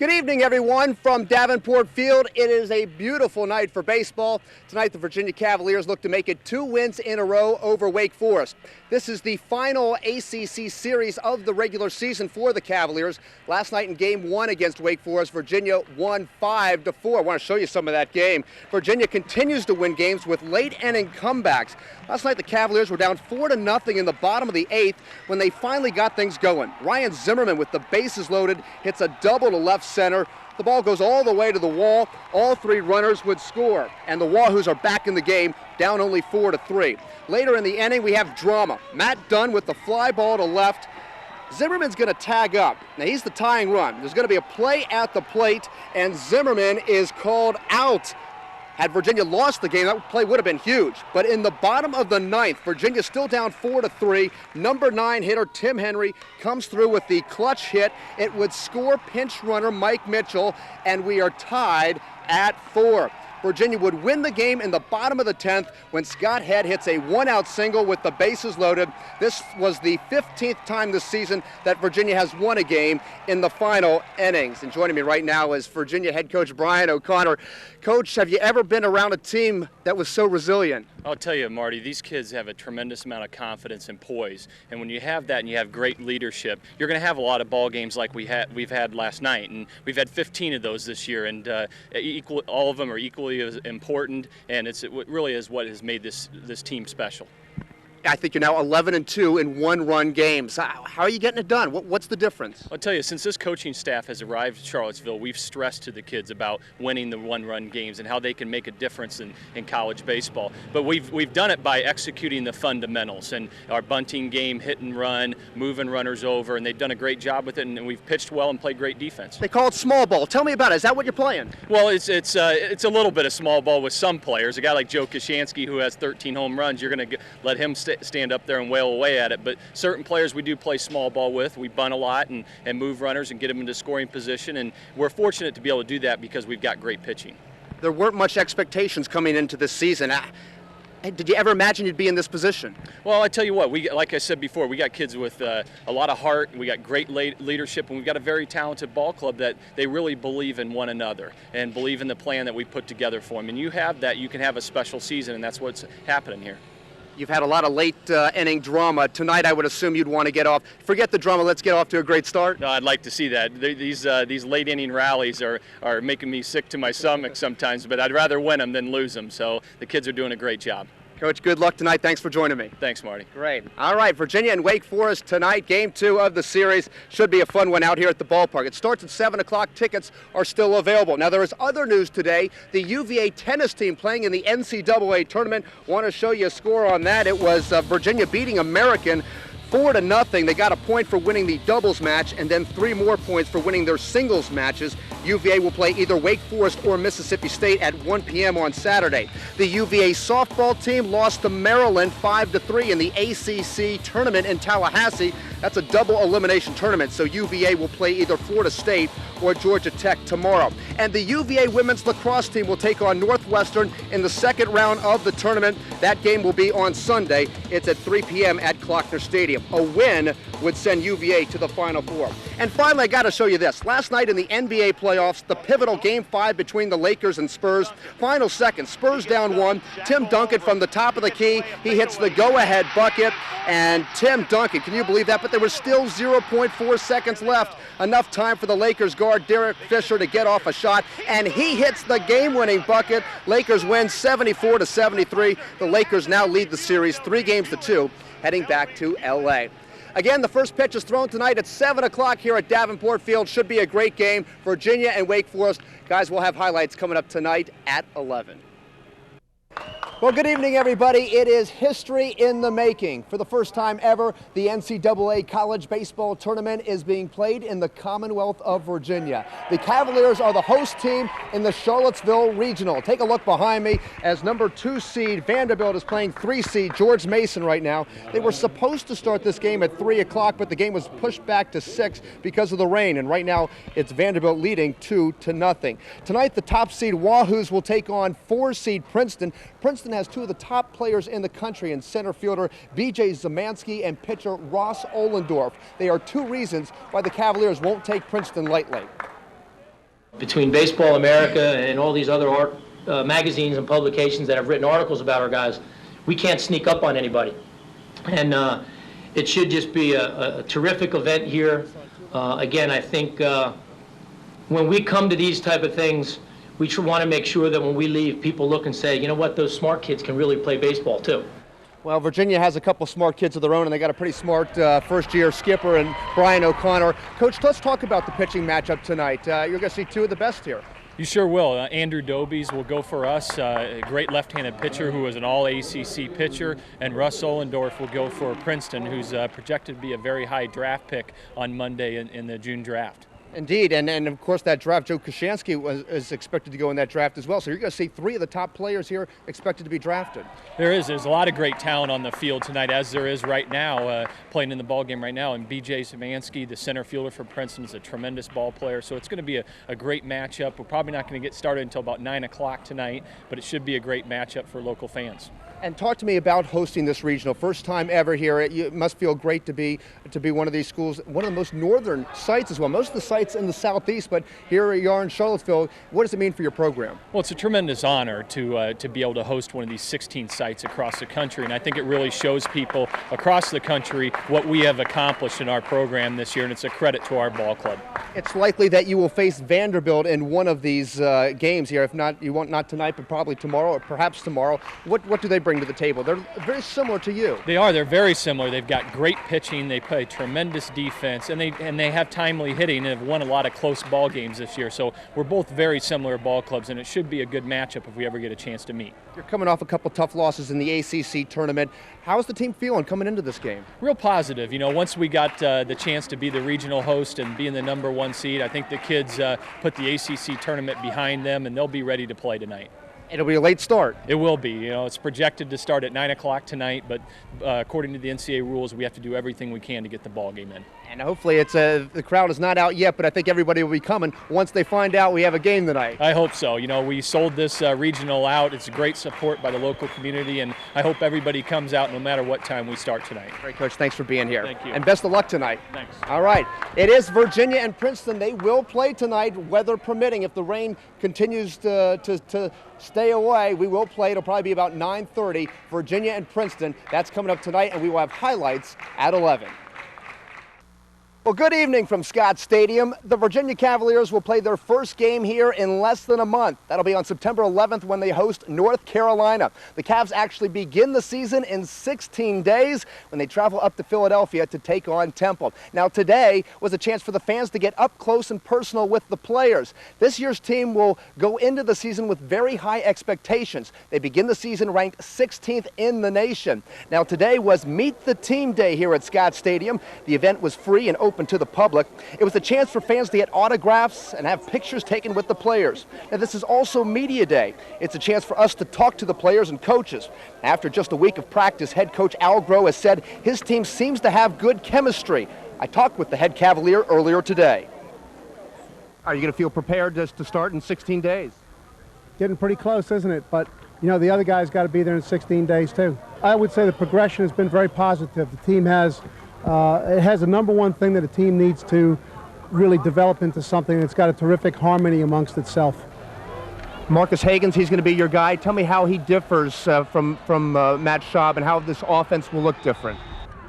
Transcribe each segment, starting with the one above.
Good evening, everyone, from Davenport Field. It is a beautiful night for baseball. Tonight, the Virginia Cavaliers look to make it 2 wins in a row over Wake Forest. This is the final ACC series of the regular season for the Cavaliers. Last night in Game 1 against Wake Forest, Virginia won 5-4. I want to show you some of that game. Virginia continues to win games with late-inning comebacks. Last night, the Cavaliers were down 4-0 in the bottom of the 8th when they finally got things going. Ryan Zimmerman, with the bases loaded, hits a double to left center. The ball goes all the way to the wall. All 3 runners would score, and the Wahoos are back in the game, down only 4-3. Later in the inning, we have drama. Matt Dunn with the fly ball to left. Zimmerman's going to tag up. Now, he's the tying run. There's going to be a play at the plate, and Zimmerman is called out. Had Virginia lost the game, that play would have been huge. But in the bottom of the 9th, Virginia still down 4-3. Number 9 hitter Tim Henry comes through with the clutch hit. It would score pinch runner Mike Mitchell, and we are tied at 4. Virginia would win the game in the bottom of the 10th when Scott Head hits a 1-out single with the bases loaded. This was the 15th time this season that Virginia has won a game in the final innings. And joining me right now is Virginia head coach Brian O'Connor. Coach, have you ever been around a team that was so resilient? I'll tell you, Marty, these kids have a tremendous amount of confidence and poise. And when you have that and you have great leadership, you're going to have a lot of ball games like we've had last night. And we've had 15 of those this year, and all of them are equally as important, and it really is what has made this team special. I think you're now 11-2 in one-run games. How are you getting it done? What's the difference? I'll tell you, since this coaching staff has arrived at Charlottesville, we've stressed to the kids about winning the one-run games and how they can make a difference in college baseball. But we've done it by executing the fundamentals, and our bunting game, hit and run, moving runners over, and they've done a great job with it, and we've pitched well and played great defense. They call it small ball. Tell me about it. Is that what you're playing? Well, it's a little bit of small ball with some players. A guy like Joe Kashansky, who has 13 home runs, you're going to let him stand up there and wail away at it. But certain players we do play small ball with. We bunt a lot and move runners and get them into scoring position, and we're fortunate to be able to do that because we've got great pitching. There weren't much expectations coming into this season. Did you ever imagine you'd be in this position? Well, I tell you what, like I said before, we got kids with a lot of heart, we got great leadership, and we've got a very talented ball club that they really believe in one another and believe in the plan that we put together for them. And you have that, you can have a special season, and that's what's happening here. You've had a lot of late inning drama. Tonight, I would assume you'd want to get off. Forget the drama. Let's get off to a great start. No, I'd like to see that. These late inning rallies are making me sick to my stomach sometimes, but I'd rather win them than lose them. So the kids are doing a great job. Coach, good luck tonight. Thanks for joining me. Thanks, Marty. Great. All right, Virginia and Wake Forest tonight, Game 2 of the series. Should be a fun one out here at the ballpark. It starts at 7 o'clock. Tickets are still available. Now, there is other news today. The UVA tennis team playing in the NCAA tournament. Want to show you a score on that. It was Virginia beating American 4-0. They got a point for winning the doubles match and then 3 more points for winning their singles matches. UVA will play either Wake Forest or Mississippi State at 1 p.m. on Saturday. The UVA softball team lost to Maryland 5-3 in the ACC tournament in Tallahassee. That's a double elimination tournament, so UVA will play either Florida State or Georgia Tech tomorrow. And the UVA women's lacrosse team will take on Northwestern in the second round of the tournament. That game will be on Sunday. It's at 3 p.m. at Klockner Stadium. A win would send UVA to the Final Four. And finally, I got to show you this. Last night in the NBA playoffs, the pivotal Game 5 between the Lakers and Spurs. Final seconds, Spurs down 1. Tim Duncan from the top of the key. He hits the go-ahead bucket. And Tim Duncan, can you believe that? But there was still 0.4 seconds left. Enough time for the Lakers guard Derek Fisher to get off a shot. And he hits the game-winning bucket. Lakers win 74-73. The Lakers now lead the series 3-2, heading back to L.A. Again, the first pitch is thrown tonight at 7 o'clock here at Davenport Field. Should be a great game. Virginia and Wake Forest. Guys, we'll have highlights coming up tonight at 11. Well, good evening, everybody. It is history in the making. For the first time ever, the NCAA College Baseball Tournament is being played in the Commonwealth of Virginia. The Cavaliers are the host team in the Charlottesville Regional. Take a look behind me as number 2 seed Vanderbilt is playing 3 seed George Mason right now. They were supposed to start this game at 3 o'clock, but the game was pushed back to 6 because of the rain, and right now it's Vanderbilt leading 2-0. Tonight, the top seed Wahoos will take on 4 seed Princeton. Princeton has 2 of the top players in the country in center fielder B.J. Zemansky and pitcher Ross Ohlendorf. They are 2 reasons why the Cavaliers won't take Princeton lightly. Between Baseball America and all these other magazines and publications that have written articles about our guys, we can't sneak up on anybody. And it should just be a terrific event here. Again, I think when we come to these type of things, we want to make sure that when we leave, people look and say, you know what, those smart kids can really play baseball too. Well, Virginia has a couple smart kids of their own, and they got a pretty smart first-year skipper and Brian O'Connor. Coach, let's talk about the pitching matchup tonight. You're going to see two of the best here. You sure will. Andrew Dobies will go for us, a great left-handed pitcher who is an all-ACC pitcher, and Russ Ohlendorf will go for Princeton, who's projected to be a very high draft pick on Monday in the June draft. Indeed, and of course that draft, Joe Kashansky is expected to go in that draft as well. So you're going to see three of the top players here expected to be drafted. There's a lot of great talent on the field tonight, as there is right now, playing in the ball game right now. And B.J. Szymanski, the center fielder for Princeton, is a tremendous ball player. So it's going to be a great matchup. We're probably not going to get started until about 9 o'clock tonight, but it should be a great matchup for local fans. And talk to me about hosting this regional. First time ever here. It must feel great to be one of these schools, one of the most northern sites as well. Most of the sites in the southeast, but here you are in Charlottesville. What does it mean for your program? Well, it's a tremendous honor to be able to host one of these 16 sites across the country, and I think it really shows people across the country what we have accomplished in our program this year, and it's a credit to our ball club. It's likely that you will face Vanderbilt in one of these games here. If not, you won't, not tonight, but probably tomorrow or perhaps tomorrow. What do they bring to the table? They're very similar to you. They are. They're very similar. They've got great pitching. They play tremendous defense, and they have timely hitting and have won a lot of close ball games this year. So we're both very similar ball clubs, and it should be a good matchup if we ever get a chance to meet. You're coming off a couple tough losses in the ACC tournament. How's the team feeling coming into this game? Real positive. You know, once we got the chance to be the regional host and being the #1 seed, I think the kids put the ACC tournament behind them, and they'll be ready to play tonight. It'll be a late start. It will be. You know, it's projected to start at 9 o'clock tonight, but according to the NCAA rules, we have to do everything we can to get the ball game in. And hopefully it's the crowd is not out yet, but I think everybody will be coming once they find out we have a game tonight. I hope so. You know, we sold this regional out. It's great support by the local community, and I hope everybody comes out no matter what time we start tonight. Great, Coach. Thanks for being here. Thank you. And best of luck tonight. Thanks. All right. It is Virginia and Princeton. They will play tonight, weather permitting. If the rain continues to stay away, we will play. It'll probably be about 9:30. Virginia and Princeton. That's coming up tonight, and we will have highlights at 11. Well, good evening from Scott Stadium. The Virginia Cavaliers will play their first game here in less than a month. That'll be on September 11th when they host North Carolina. The Cavs actually begin the season in 16 days when they travel up to Philadelphia to take on Temple. Now, today was a chance for the fans to get up close and personal with the players. This year's team will go into the season with very high expectations. They begin the season ranked 16th in the nation. Now, today was Meet the Team Day here at Scott Stadium. The event was free and open to the public. It was a chance for fans to get autographs and have pictures taken with the players. Now, this is also Media Day. It's a chance for us to talk to the players and coaches. After just a week of practice, head coach Al Groh has said his team seems to have good chemistry. I talked with the head Cavalier earlier today. Are you going to feel prepared to start in 16 days? Getting pretty close, isn't it? But, you know, the other guys got to be there in 16 days, too. I would say the progression has been very positive. The team has it has the #1 thing that a team needs to really develop into something that's got a terrific harmony amongst itself. Marcus Hagans, he's going to be your guy. Tell me how he differs from Matt Schaub and how this offense will look different.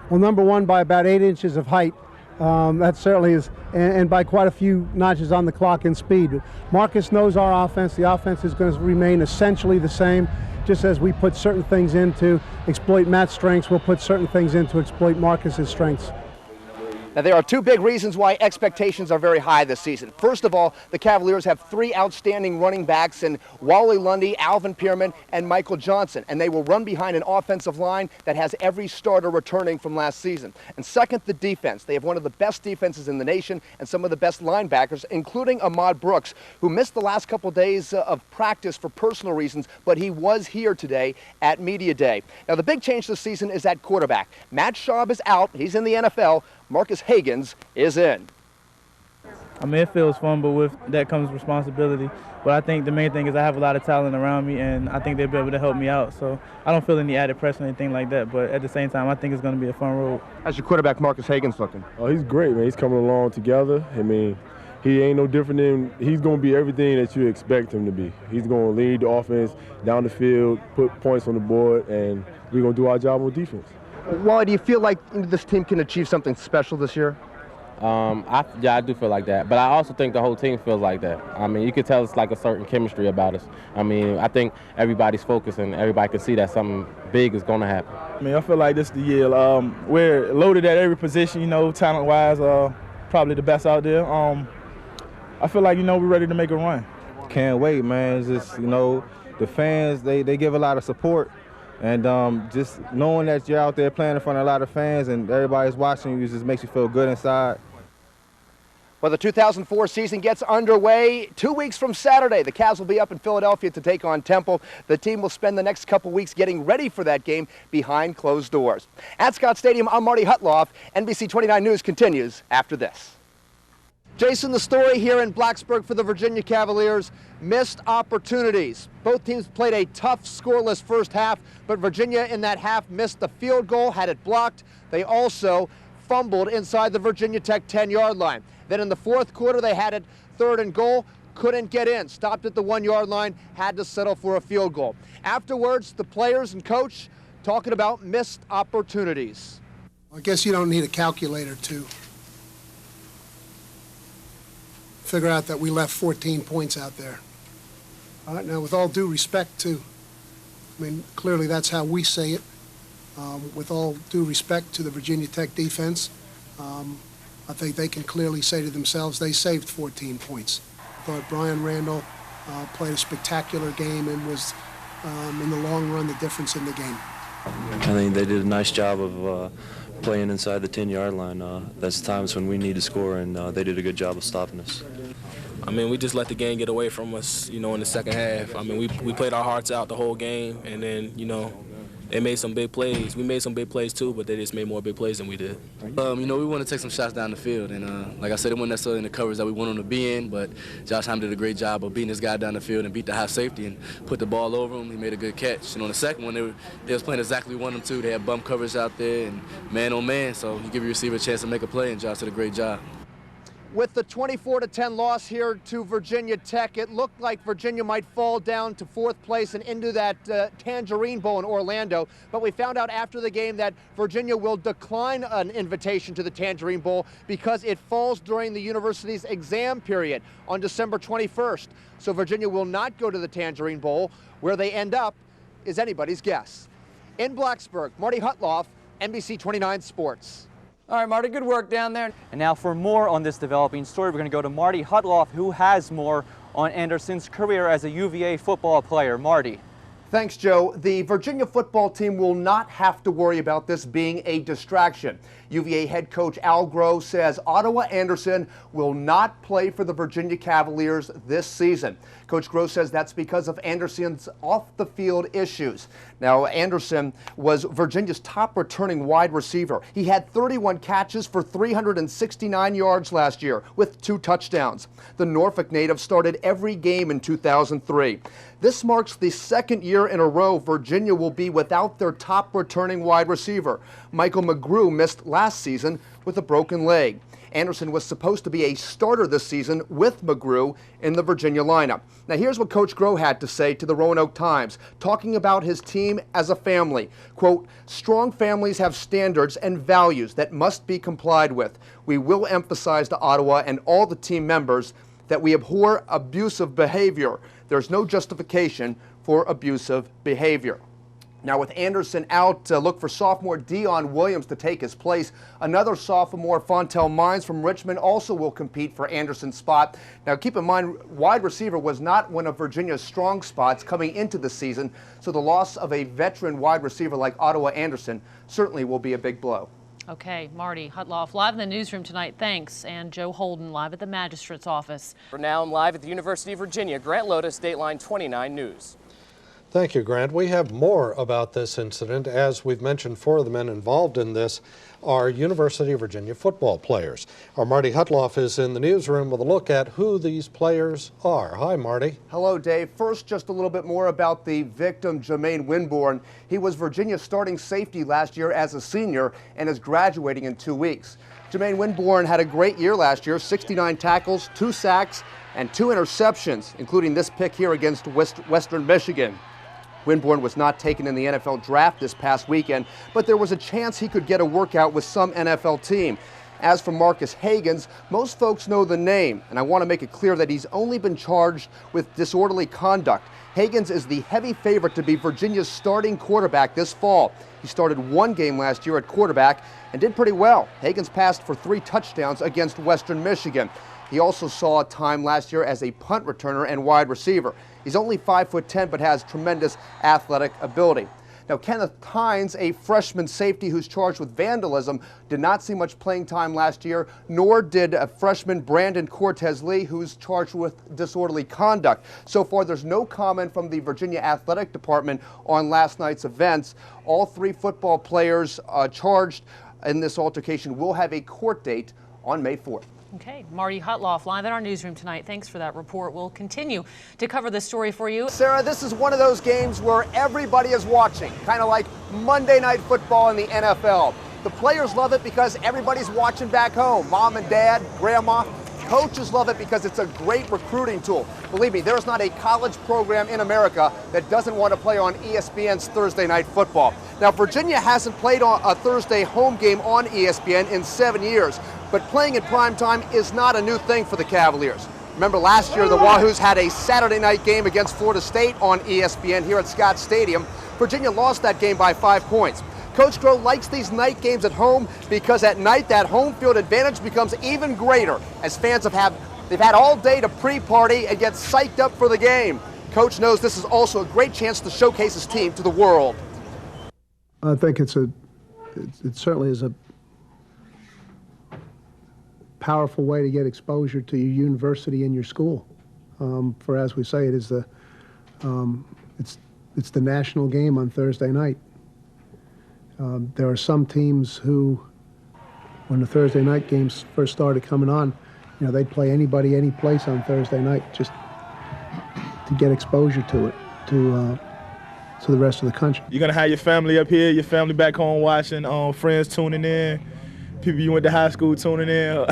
Well, #1, by about 8 inches of height. That certainly is, and by quite a few notches on the clock in speed. Marcus knows our offense. The offense is going to remain essentially the same. Just as we put certain things in to exploit Matt's strengths, we'll put certain things in to exploit Marcus's strengths. Now, there are two big reasons why expectations are very high this season. First of all, the Cavaliers have 3 outstanding running backs in Wally Lundy, Alvin Pierman, and Michael Johnson, and they will run behind an offensive line that has every starter returning from last season. And second, the defense. They have one of the best defenses in the nation and some of the best linebackers, including Ahmad Brooks, who missed the last couple days of practice for personal reasons, but he was here today at Media Day. Now, the big change this season is at quarterback. Matt Schaub is out. He's in the NFL. Marcus Hagans is in. I mean, it feels fun, but with that comes responsibility. But I think the main thing is I have a lot of talent around me, and I think they'll be able to help me out. So I don't feel any added pressure or anything like that. But at the same time, I think it's going to be a fun road. How's your quarterback, Marcus Hagans, looking? Oh, he's great, man. He's coming along together. I mean, he ain't no different than, he's going to be everything that you expect him to be. He's going to lead the offense down the field, put points on the board, and we're going to do our job on defense. Wally, do you feel like this team can achieve something special this year? I do feel like that, but I also think the whole team feels like that. I mean, you could tell it's like a certain chemistry about us. I mean, I think everybody's focused and everybody can see that something big is going to happen. I mean, I feel like this is the year. We're loaded at every position, you know, talent-wise, probably the best out there. I feel like, you know, we're ready to make a run. Can't wait, man. It's just, you know, the fans, they give a lot of support. And just knowing that you're out there playing in front of a lot of fans and everybody's watching you just makes you feel good inside. Well, the 2004 season gets underway 2 weeks from Saturday. The Cavs will be up in Philadelphia to take on Temple. The team will spend the next couple weeks getting ready for that game behind closed doors. At Scott Stadium, I'm Marty Hutloff. NBC29 News continues after this. Jason, the story here in Blacksburg for the Virginia Cavaliers, missed opportunities. Both teams played a tough, scoreless first half, but Virginia in that half missed the field goal, had it blocked. They also fumbled inside the Virginia Tech 10-yard line. Then in the fourth quarter, they had it 3rd and goal, couldn't get in, stopped at the 1-yard line, had to settle for a field goal. Afterwards, the players and coach talking about missed opportunities. I guess you don't need a calculator to figure out that we left 14 points out there. Now, with all due respect to, I mean, clearly that's how we say it. With all due respect to the Virginia Tech defense, I think they can clearly say to themselves they saved 14 points. I thought Brian Randall played a spectacular game and was, in the long run, the difference in the game. I think they did a nice job of playing inside the 10-yard line. That's times when we need to score, and they did a good job of stopping us. I mean, we just let the game get away from us, you know, in the second half. I mean, we played our hearts out the whole game, and then, you know, they made some big plays. We made some big plays too, but they just made more big plays than we did. You know, we want to take some shots down the field, and like I said, it wasn't necessarily in the coverage that we wanted them to be in, but Josh Heim did a great job of beating this guy down the field and beat the high safety and put the ball over him. He made a good catch. And on the second one, they was playing exactly what we wanted them to. They had bump coverage out there and man on man, so you give your receiver a chance to make a play, and Josh did a great job. With the 24-10 loss here to Virginia Tech, it looked like Virginia might fall down to 4th place and into that Tangerine Bowl in Orlando. But we found out after the game that Virginia will decline an invitation to the Tangerine Bowl because it falls during the university's exam period on December 21st. So Virginia will not go to the Tangerine Bowl. Where they end up is anybody's guess. In Blacksburg, Marty Hutloff, NBC29 Sports. All right, Marty, good work down there. And now for more on this developing story, we're going to go to Marty Hutloff, who has more on Anderson's career as a UVA football player. Marty. Thanks, Joe. The Virginia football team will not have to worry about this being a distraction. UVA head coach Al Groh says Ottawa Anderson will not play for the Virginia Cavaliers this season. Coach Groh says that's because of Anderson's off-the-field issues. Now, Anderson was Virginia's top returning wide receiver. He had 31 catches for 369 yards last year with 2 touchdowns. The Norfolk native started every game in 2003. This marks the 2nd year in a row Virginia will be without their top returning wide receiver. Michael McGrew missed last season with a broken leg. Anderson was supposed to be a starter this season with McGrew in the Virginia lineup. Now here's what Coach Groh had to say to the Roanoke Times, talking about his team as a family. Quote, "Strong families have standards and values that must be complied with. We will emphasize to Ottawa and all the team members that we abhor abusive behavior. There's no justification for abusive behavior." Now with Anderson out, look for sophomore Dion Williams to take his place. Another sophomore, Fontel Mines from Richmond, also will compete for Anderson's spot. Now keep in mind, wide receiver was not one of Virginia's strong spots coming into the season, so the loss of a veteran wide receiver like Ottawa Anderson certainly will be a big blow. Okay, Marty Hutloff live in the newsroom tonight. Thanks. And Joe Holden live at the magistrate's office. For now, I'm live at the University of Virginia. Grant Lotus, Dateline 29 News. Thank you, Grant. We have more about this incident. As we've mentioned, 4 of the men involved in this are University of Virginia football players. Our Marty Hutloff is in the newsroom with a look at who these players are. Hi, Marty. Hello, Dave. First, just a little bit more about the victim, Jermaine Winborn. He was Virginia's starting safety last year as a senior and is graduating in 2 weeks. Jermaine Winborn had a great year last year, 69 tackles, 2 sacks, and 2 interceptions, including this pick here against Western Michigan. Winborn was not taken in the NFL draft this past weekend, but there was a chance he could get a workout with some NFL team. As for Marcus Hagans, most folks know the name, and I want to make it clear that he's only been charged with disorderly conduct. Hagans is the heavy favorite to be Virginia's starting quarterback this fall. He started 1 game last year at quarterback and did pretty well. Hagans passed for 3 touchdowns against Western Michigan. He also saw time last year as a punt returner and wide receiver. He's only 5'10", but has tremendous athletic ability. Now, Kenneth Hines, a freshman safety who's charged with vandalism, did not see much playing time last year, nor did a freshman Brandon Cortez Lee, who's charged with disorderly conduct. So far, there's no comment from the Virginia Athletic Department on last night's events. All 3 football players charged in this altercation will have a court date on May 4th. Okay, Marty Hutloff live in our newsroom tonight. Thanks for that report. We'll continue to cover this story for you. Sarah, this is one of those games where everybody is watching, kind of like Monday Night Football in the NFL. The players love it because everybody's watching back home. Mom and dad, grandma. Coaches love it because it's a great recruiting tool. Believe me, there's not a college program in America that doesn't want to play on ESPN's Thursday Night Football. Now, Virginia hasn't played on a Thursday home game on ESPN in 7 years, but playing in prime time is not a new thing for the Cavaliers. Remember last year, the Wahoos had a Saturday night game against Florida State on ESPN here at Scott Stadium. Virginia lost that game by 5 points. Coach Groh likes these night games at home because at night that home field advantage becomes even greater as fans they've had all day to pre-party and get psyched up for the game. Coach knows this is also a great chance to showcase his team to the world. I think it certainly is a powerful way to get exposure to your university and your school. For as we say, it is it's the national game on Thursday night. There are some teams who, when the Thursday night games first started coming on, you know, they'd play anybody, any place on Thursday night just to get exposure to it, to the rest of the country. You're gonna have your family up here, your family back home watching, friends tuning in, people you went to high school tuning in.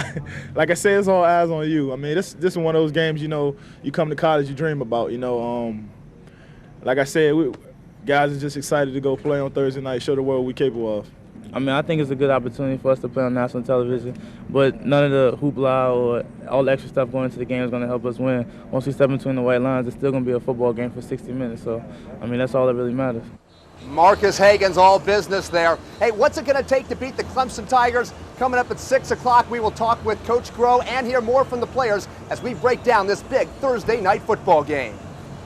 Like I said, it's all eyes on you. I mean, this is one of those games, you know, you come to college, you dream about, you know. Like I said, guys are just excited to go play on Thursday night, show the world what we're capable of. I mean, I think it's a good opportunity for us to play on national television, but none of the hoopla or all the extra stuff going into the game is going to help us win. Once we step between the white lines, it's still going to be a football game for 60 minutes. So, I mean, that's all that really matters. Marcus Hagans, all business there. Hey, what's it going to take to beat the Clemson Tigers? Coming up at 6 o'clock, we will talk with Coach Groh and hear more from the players as we break down this big Thursday night football game.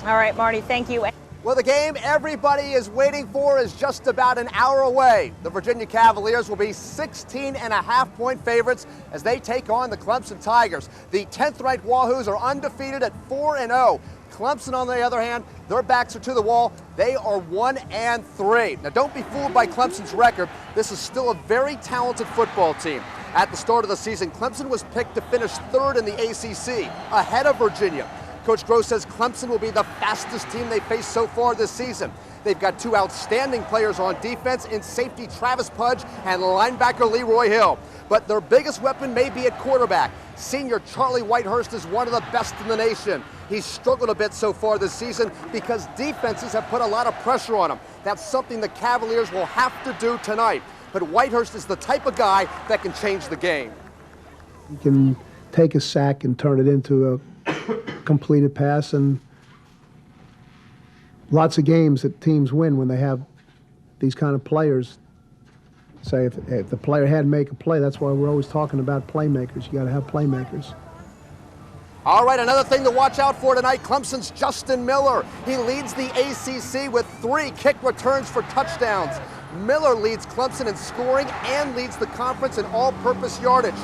All right, Marty, thank you. Well, the game everybody is waiting for is just about an hour away. The Virginia Cavaliers will be 16.5-point favorites as they take on the Clemson Tigers. The 10th-ranked Wahoos are undefeated at 4-0. Clemson, on the other hand, their backs are to the wall. They are 1-3. Now, don't be fooled by Clemson's record. This is still a very talented football team. At the start of the season, Clemson was picked to finish 3rd in the ACC, ahead of Virginia. Coach Groh says Clemson will be the fastest team they faced so far this season. They've got 2 outstanding players on defense in safety Travis Pudge and linebacker Leroy Hill. But their biggest weapon may be at quarterback. Senior Charlie Whitehurst is one of the best in the nation. He's struggled a bit so far this season because defenses have put a lot of pressure on him. That's something the Cavaliers will have to do tonight. But Whitehurst is the type of guy that can change the game. You can take a sack and turn it into a completed pass, and lots of games that teams win when they have these kind of players. Say if the player had to make a play, that's why we're always talking about playmakers. You got to have playmakers. All right, another thing to watch out for tonight, Clemson's Justin Miller. He leads the ACC with 3 kick returns for touchdowns. Miller leads Clemson in scoring and leads the conference in all-purpose yardage.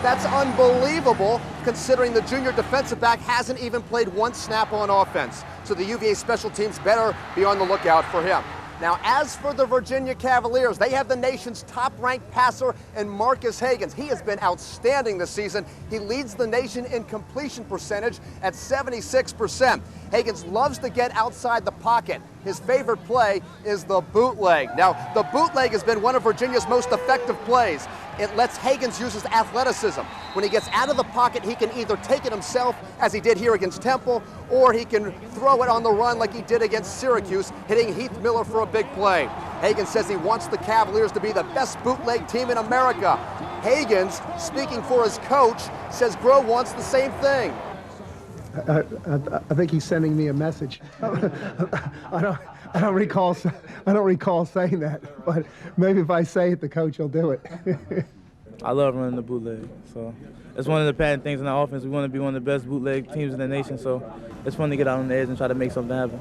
That's unbelievable considering the junior defensive back hasn't even played 1 snap on offense. So the UVA special teams better be on the lookout for him. Now, as for the Virginia Cavaliers, they have the nation's top-ranked passer in Marcus Hagans. He has been outstanding this season. He leads the nation in completion percentage at 76%. Hagans loves to get outside the pocket. his favorite play is the bootleg. Now, the bootleg has been one of Virginia's most effective plays. It lets Hagans use his athleticism. When he gets out of the pocket, he can either take it himself, as he did here against Temple, or he can throw it on the run like he did against Syracuse, hitting Heath Miller for a big play. Hagans says he wants the Cavaliers to be the best bootleg team in America. Hagans, speaking for his coach, says Groh wants the same thing. I think he's sending me a message. I don't recall saying that, but maybe if I say it, the coach will do it. I love running the bootleg, so it's one of the patent things in the offense. We want to be one of the best bootleg teams in the nation, so it's fun to get out on the edge and try to make something happen.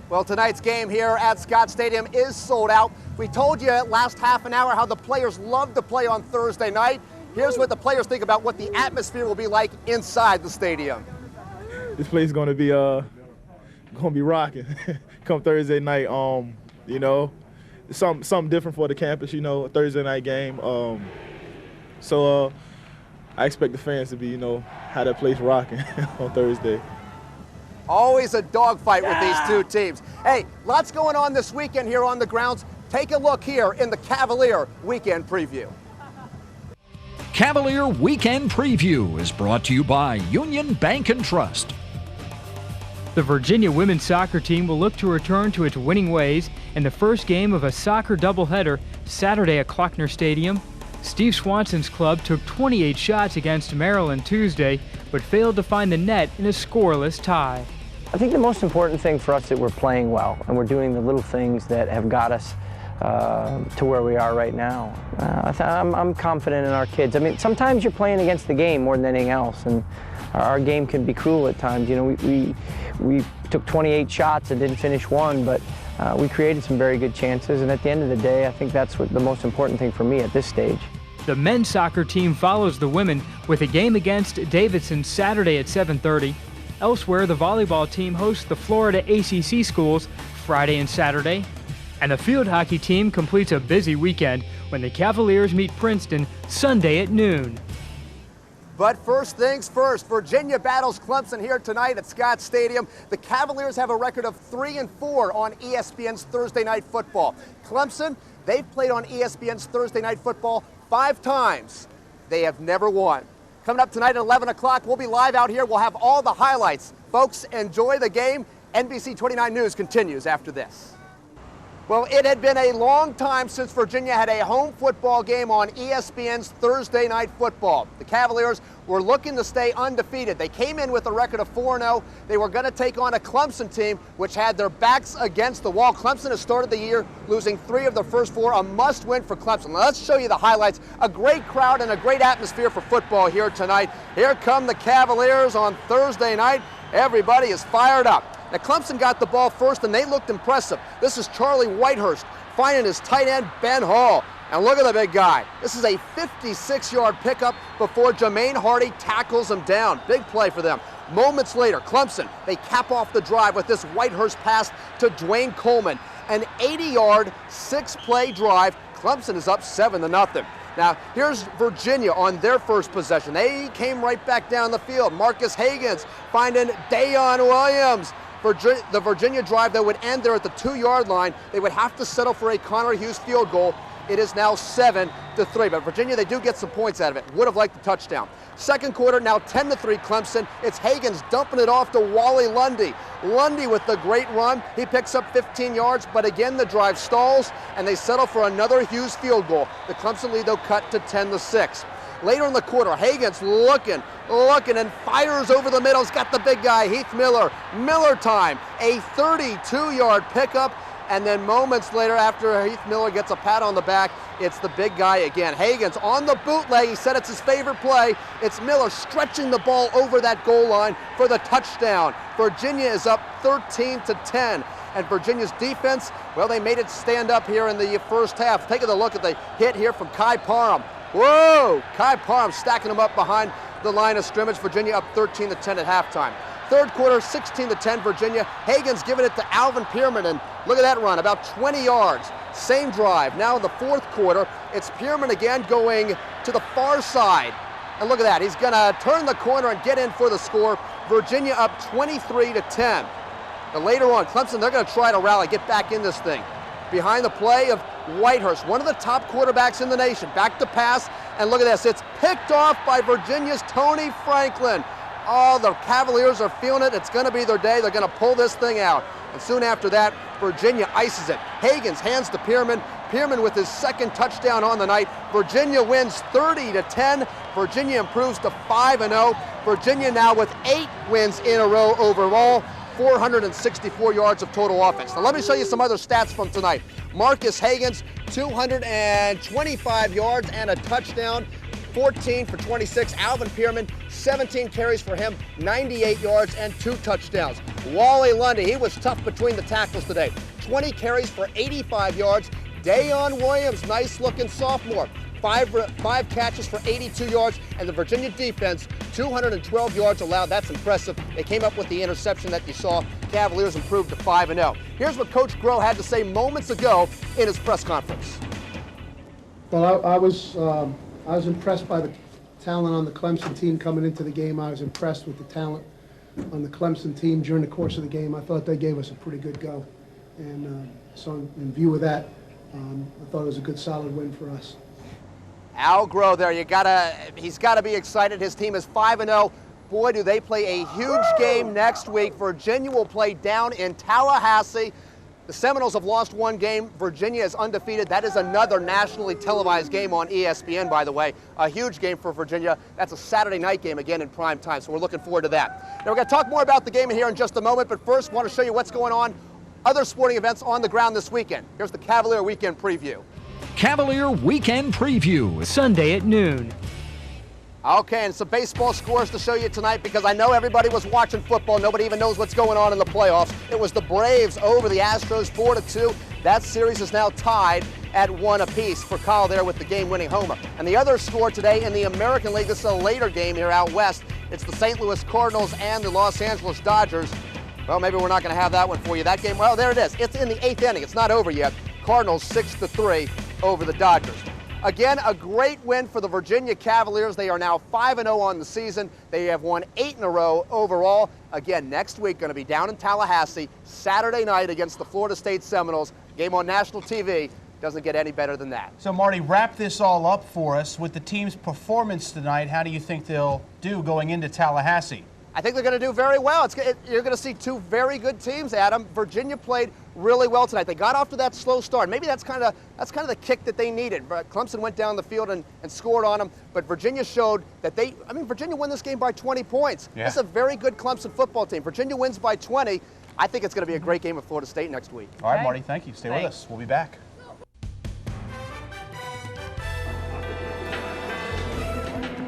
Well, tonight's game here at Scott Stadium is sold out. We told you last half an hour how the players love to play on Thursday night. Here's what the players think about what the atmosphere will be like inside the stadium. This place is gonna be rocking come Thursday night. You know, something different for the campus. You know, a Thursday night game. So I expect the fans to be, you know, have that place rocking on Thursday. Always a dogfight with these two teams. Hey, lots going on this weekend here on the grounds. Take a look here in the Cavalier Weekend Preview. Cavalier Weekend Preview is brought to you by Union Bank and Trust. The Virginia women's soccer team will look to return to its winning ways in the first game of a soccer doubleheader Saturday at Klockner Stadium. Steve Swanson's club took 28 shots against Maryland Tuesday, but failed to find the net in a scoreless tie. I think the most important thing for us is that we're playing well and we're doing the little things that have got us to where we are right now. I'm confident in our kids. I mean, sometimes you're playing against the game more than anything else, and our game can be cruel at times. You know, we took 28 shots and didn't finish one, but we created some very good chances, and at the end of the day, I think that's the most important thing for me at this stage. The men's soccer team follows the women with a game against Davidson Saturday at 7:30. Elsewhere, the volleyball team hosts the Florida ACC schools Friday and Saturday. And the field hockey team completes a busy weekend when the Cavaliers meet Princeton Sunday at noon. But first things first, Virginia battles Clemson here tonight at Scott Stadium. The Cavaliers have a record of 3-4 on ESPN's Thursday Night Football. Clemson, they've played on ESPN's Thursday Night Football 5 times. They have never won. Coming up tonight at 11 o'clock, we'll be live out here. We'll have all the highlights. Folks, enjoy the game. NBC29 News continues after this. Well, it had been a long time since Virginia had a home football game on ESPN's Thursday Night Football. The Cavaliers were looking to stay undefeated. They came in with a record of 4-0. They were going to take on a Clemson team which had their backs against the wall. Clemson has started the year losing 3 of their first 4, a must-win for Clemson. Now, let's show you the highlights. A great crowd and a great atmosphere for football here tonight. Here come the Cavaliers on Thursday night. Everybody is fired up. Now, Clemson got the ball first, and they looked impressive. This is Charlie Whitehurst finding his tight end, Ben Hall. And look at the big guy. This is a 56-yard pickup before Jermaine Hardy tackles him down. Big play for them. Moments later, Clemson, they cap off the drive with this Whitehurst pass to Dwayne Coleman. An 80-yard, 6-play drive. Clemson is up 7-0. Now, here's Virginia on their first possession. They came right back down the field. Marcus Hagans finding Dayon Williams. The Virginia drive that would end there at the 2-yard line, they would have to settle for a Connor Hughes field goal. It is now 7-3, but Virginia, they do get some points out of it. Would have liked the touchdown. Second quarter, now 10-3 Clemson. It's Hagans dumping it off to Wally Lundy. Lundy with the great run. He picks up 15 yards, but again, the drive stalls, and they settle for another Hughes field goal. The Clemson lead, though, cut to 10-6. Later in the quarter, Hagans looking, and fires over the middle. He's got the big guy, Heath Miller. Miller time, a 32-yard pickup. And then moments later, after Heath Miller gets a pat on the back, it's the big guy again. Hagans on the bootleg. He said it's his favorite play. It's Miller stretching the ball over that goal line for the touchdown. Virginia is up 13-10. And Virginia's defense, well, they made it stand up here in the first half. Taking a look at the hit here from Kai Parham. Whoa! Kai Parham stacking them up behind the line of scrimmage. Virginia up 13-10 at halftime. Third quarter, 16-10 Virginia. Hagans giving it to Alvin Pierman, and look at that run, about 20 yards. Same drive. Now in the fourth quarter, it's Pierman again going to the far side. And look at that, he's gonna turn the corner and get in for the score. Virginia up 23-10. But later on, Clemson, they're going to try to rally, get back in this thing. Behind the play of Whitehurst, one of the top quarterbacks in the nation. Back to pass, and look at this. It's picked off by Virginia's Tony Franklin. Oh, the Cavaliers are feeling it. It's going to be their day. They're going to pull this thing out. And soon after that, Virginia ices it. Hagens hands to Pierman. Pierman with his second touchdown on the night. Virginia wins 30-10. Virginia improves to 5-0. Virginia now with 8 wins in a row overall. 464 yards of total offense. Now let me show you some other stats from tonight. Marcus Hagens, 225 yards and a touchdown. 14 for 26. Alvin Pierman, 17 carries for him, 98 yards and 2 touchdowns. Wally Lundy, he was tough between the tackles today. 20 carries for 85 yards. Dayon Williams, nice looking sophomore. 5 catches for 82 yards, and the Virginia defense, 212 yards allowed. That's impressive. They came up with the interception that you saw. Cavaliers improved to 5-0. Here's what Coach Groh had to say moments ago in his press conference. Well, I was impressed by the talent on the Clemson team coming into the game. I was impressed with the talent on the Clemson team during the course of the game. I thought they gave us a pretty good go. And so in view of that, I thought it was a good, solid win for us. Al Groh there, he's got to be excited. His team is 5-0. Boy, do they play a huge game next week. Virginia will play down in Tallahassee. The Seminoles have lost 1 game. Virginia is undefeated. That is another nationally televised game on ESPN, by the way. A huge game for Virginia. That's a Saturday night game again in prime time, so we're looking forward to that. Now, we're going to talk more about the game here in just a moment, but first, I want to show you what's going on, other sporting events on the ground this weekend. Here's the Cavalier Weekend Preview. Cavalier Weekend Preview. Sunday at noon. Okay, and some baseball scores to show you tonight because I know everybody was watching football. Nobody even knows what's going on in the playoffs. It was the Braves over the Astros 4-2. That series is now tied at 1 apiece for Kyle there with the game-winning homer. And the other score today in the American League, this is a later game here out west. It's the St. Louis Cardinals and the Los Angeles Dodgers. Well, maybe we're not going to have that one for you. That game, well, there it is. It's in the 8th inning. It's not over yet. Cardinals 6-3 over the Dodgers. Again, a great win for the Virginia Cavaliers. They are now 5-0 on the season. They have won 8 in a row overall. Again, next week going to be down in Tallahassee, Saturday night against the Florida State Seminoles. Game on national TV. Doesn't get any better than that. So, Marty, wrap this all up for us. With the team's performance tonight, how do you think they'll do going into Tallahassee? I think they're going to do very well. You're going to see 2 very good teams, Adam. Virginia played really well tonight. They got off to that slow start. Maybe that's kind of the kick that they needed. But Clemson went down the field and scored on them. But Virginia showed that Virginia won this game by 20 points. Yeah. That's a very good Clemson football team. Virginia wins by 20. I think it's going to be a great game at Florida State next week. All right, Marty, thank you. Stay with us. We'll be back.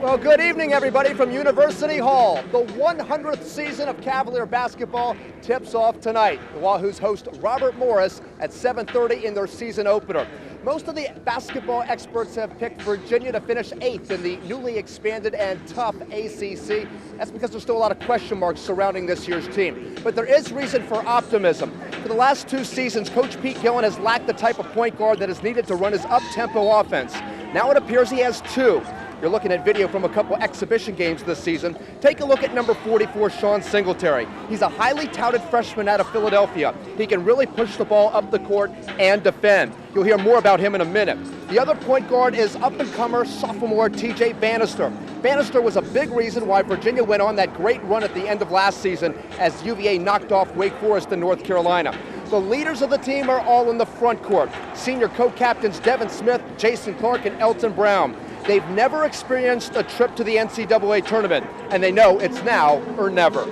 Well, good evening, everybody, from University Hall. The 100th season of Cavalier basketball tips off tonight. The Wahoos host Robert Morris at 7:30 in their season opener. Most of the basketball experts have picked Virginia to finish 8th in the newly expanded and tough ACC. That's because there's still a lot of question marks surrounding this year's team. But there is reason for optimism. For the last 2 seasons, Coach Pete Gillen has lacked the type of point guard that is needed to run his up-tempo offense. Now it appears he has 2. You're looking at video from a couple exhibition games this season. Take a look at number 44, Sean Singletary. He's a highly touted freshman out of Philadelphia. He can really push the ball up the court and defend. You'll hear more about him in a minute. The other point guard is up-and-comer sophomore TJ Bannister. Bannister was a big reason why Virginia went on that great run at the end of last season as UVA knocked off Wake Forest in North Carolina. The leaders of the team are all in the front court. Senior co-captains Devin Smith, Jason Clark, and Elton Brown. They've never experienced a trip to the NCAA tournament, and they know it's now or never.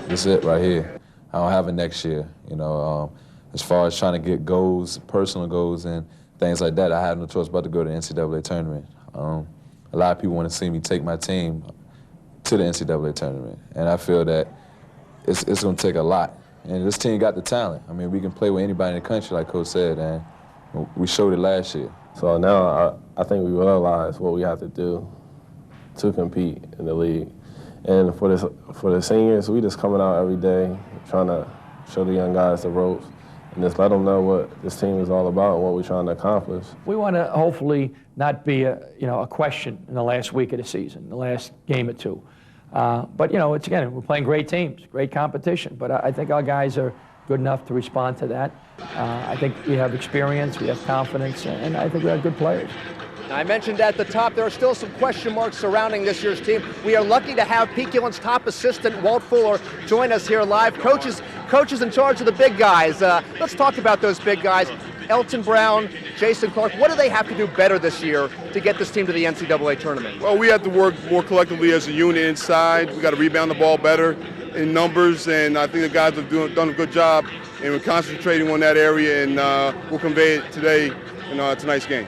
This is it right here. I don't have it next year. As far as trying to get goals, personal goals, and things like that, I have no choice but to go to the NCAA tournament. A lot of people want to see me take my team to the NCAA tournament, and I feel that it's going to take a lot. And this team got the talent. I mean, we can play with anybody in the country, like Coach said, and we showed it last year. So now I think we realize what we have to do to compete in the league. And for the seniors, we just coming out every day trying to show the young guys the ropes and just let them know what this team is all about and what we're trying to accomplish. We want to hopefully not be a question in the last week of the season, the last game or 2. But, you know, it's, again, we're playing great teams, great competition. But I think our guys are good enough to respond to that. I think we have experience, we have confidence, and I think we have good players. Now, I mentioned at the top there are still some question marks surrounding this year's team. We are lucky to have Pekulon's top assistant, Walt Fuller, join us here live. Coaches in charge of the big guys. Let's talk about those big guys. Elton Brown, Jason Clark, what do they have to do better this year to get this team to the NCAA tournament? Well, we have to work more collectively as a unit inside. We got to rebound the ball better in numbers, and I think the guys have done a good job, and we're concentrating on that area, and we'll convey it today in tonight's game.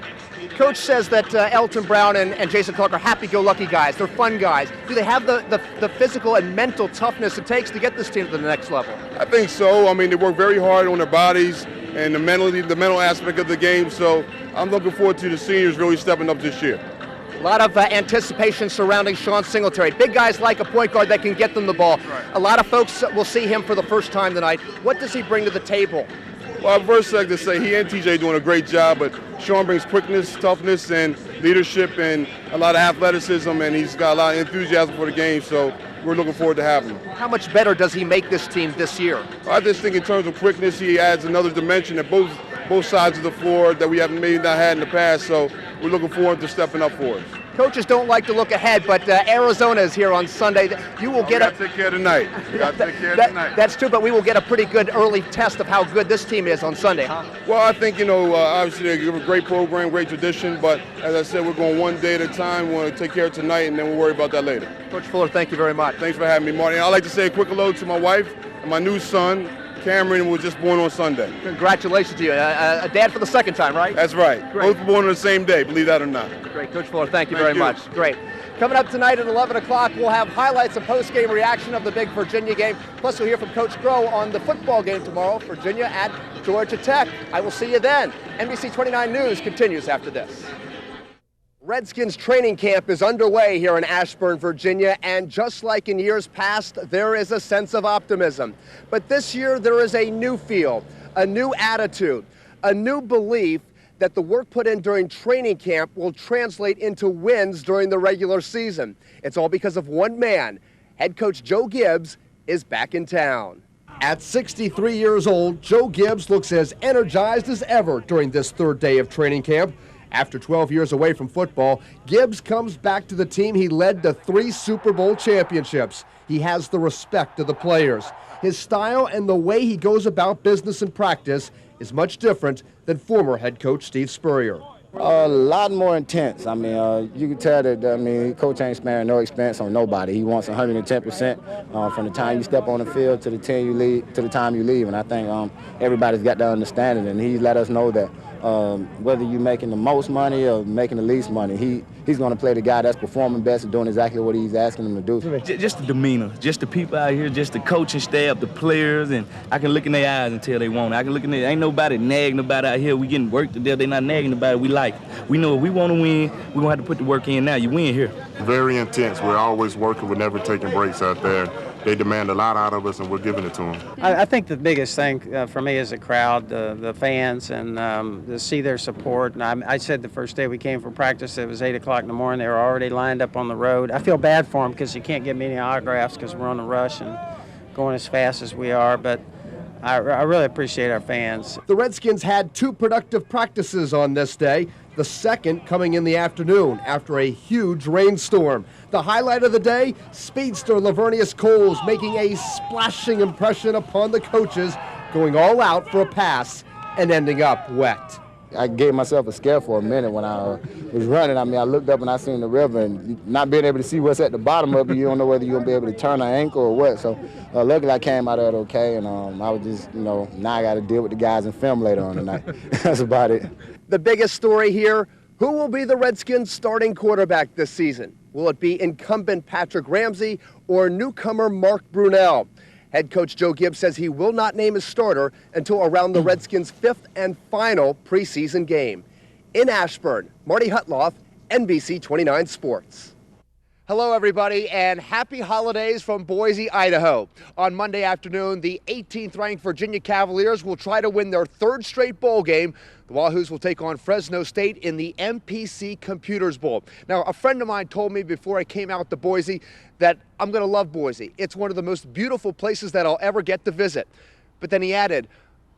Coach says that Elton Brown and Jason Clark are happy-go-lucky guys. They're fun guys. Do they have the physical and mental toughness it takes to get this team to the next level? I think so. I mean, they work very hard on their bodies and the mental aspect of the game. So I'm looking forward to the seniors really stepping up this year. A lot of anticipation surrounding Sean Singletary. Big guys like a point guard that can get them the ball. Right. A lot of folks will see him for the first time tonight. What does he bring to the table? Well, first I'd like to say he and TJ doing a great job, but Sean brings quickness, toughness, and leadership, and a lot of athleticism, and he's got a lot of enthusiasm for the game, so we're looking forward to having him. How much better does he make this team this year? I just think in terms of quickness, he adds another dimension at both sides of the floor that we haven't maybe not had in the past, so we're looking forward to stepping up for us. Coaches don't like to look ahead, but Arizona is here on Sunday. You will get take care tonight. That's true, but we will get a pretty good early test of how good this team is on Sunday, huh? Well, I think, obviously they give a great program, great tradition, but as I said, we're going one day at a time. We want to take care of tonight, and then we'll worry about that later. Coach Fuller, thank you very much. Thanks for having me, Marty. I'd like to say a quick hello to my wife and my new son. Cameron was just born on Sunday. Congratulations to you. A dad for the second time, right? That's right. Great. Both born on the same day, believe that or not. Great. Coach Fuller, thank you very much. Great. Coming up tonight at 11 o'clock, we'll have highlights and post-game reaction of the big Virginia game. Plus, we'll hear from Coach Groh on the football game tomorrow, Virginia at Georgia Tech. I will see you then. NBC29 News continues after this. Redskins training camp is underway here in Ashburn, Virginia, and just like in years past, there is a sense of optimism. But this year, there is a new feel, a new attitude, a new belief that the work put in during training camp will translate into wins during the regular season. It's all because of one man. Head coach Joe Gibbs is back in town. At 63 years old, Joe Gibbs looks as energized as ever during this third day of training camp. After 12 years away from football, Gibbs comes back to the team he led to 3 Super Bowl championships. He has the respect of the players. His style and the way he goes about business and practice is much different than former head coach Steve Spurrier. A lot more intense. I mean, you can tell that, Coach ain't sparing no expense on nobody. He wants 110% from the time you step on the field to the time you leave. And I think everybody's got to understand it, and he's let us know that whether you're making the most money or making the least money, he's going to play the guy that's performing best and doing exactly what he's asking him to do. Just the demeanor, just the people out here, just the coaching staff, the players, and I can look in their eyes and tell they want it. I can look in there, ain't nobody nagging nobody out here. We getting work to death, they not nagging nobody, we like it. We know if we want to win, we're going to have to put the work in now. You win here. Very intense. We're always working. We're never taking breaks out there. They demand a lot out of us, and we're giving it to them. I think the biggest thing for me is the crowd, the fans, and to see their support. And I said the first day we came for practice, it was 8 o'clock in the morning. They were already lined up on the road. I feel bad for them because you can't get many autographs because we're on the rush and going as fast as we are. But I really appreciate our fans. The Redskins had 2 productive practices on this day, the second coming in the afternoon after a huge rainstorm. The highlight of the day, speedster Lavernius Coles making a splashing impression upon the coaches, going all out for a pass and ending up wet. I gave myself a scare for a minute when I was running. I looked up and I seen the river, and not being able to see what's at the bottom of it, you don't know whether you're going to be able to turn an ankle or what. So luckily I came out of it okay, and I was just, now I got to deal with the guys in film later on tonight. That's about it. The biggest story here, who will be the Redskins' starting quarterback this season? Will it be incumbent Patrick Ramsey or newcomer Mark Brunell? Head coach Joe Gibbs says he will not name his starter until around the Redskins' 5th and final preseason game. In Ashburn, Marty Hutloff, NBC29 Sports. Hello, everybody, and happy holidays from Boise, Idaho. On Monday afternoon, the 18th-ranked Virginia Cavaliers will try to win their third straight bowl game. The Wahoos will take on Fresno State in the NPC Computers Bowl. Now, a friend of mine told me before I came out to Boise that I'm going to love Boise. It's one of the most beautiful places that I'll ever get to visit. But then he added,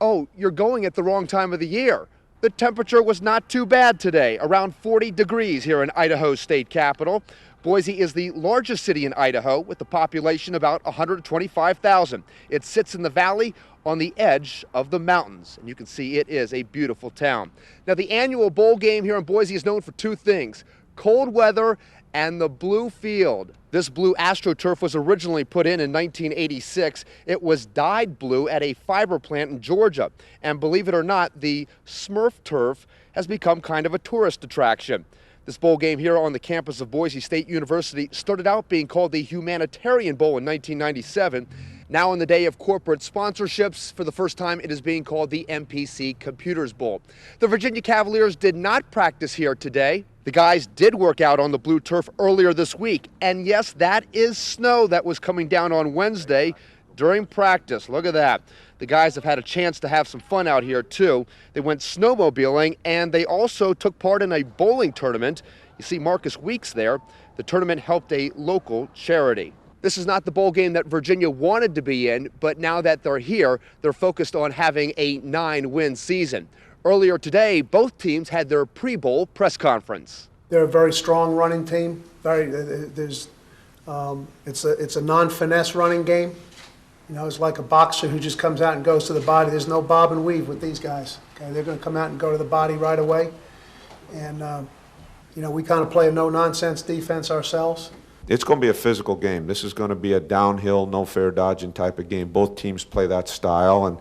"Oh, you're going at the wrong time of the year." The temperature was not too bad today, around 40 degrees here in Idaho's state capital. Boise is the largest city in Idaho with a population about 125,000. It sits in the valley on the edge of the mountains, and you can see it is a beautiful town. Now, the annual bowl game here in Boise is known for two things: cold weather and the blue field. This blue AstroTurf was originally put in 1986. It was dyed blue at a fiber plant in Georgia. And believe it or not, the Smurf turf has become kind of a tourist attraction. This bowl game here on the campus of Boise State University started out being called the Humanitarian Bowl in 1997. Now, in the day of corporate sponsorships, for the first time it is being called the NPC Computers Bowl. The Virginia Cavaliers did not practice here today. The guys did work out on the blue turf earlier this week. And yes, that is snow that was coming down on Wednesday during practice. Look at that. The guys have had a chance to have some fun out here too. They went snowmobiling and they also took part in a bowling tournament. You see Marcus Weeks there. The tournament helped a local charity. This is not the bowl game that Virginia wanted to be in, but now that they're here, they're focused on having a 9-win season. Earlier today, both teams had their pre-bowl press conference. They're a very strong running team. It's a non-finesse running game. You know, it's like a boxer who just comes out and goes to the body. There's no bob and weave with these guys. Okay, they're going to come out and go to the body right away. And you know, we kind of play a no-nonsense defense ourselves. It's going to be a physical game. This is going to be a downhill, no fair dodging type of game. Both teams play that style, and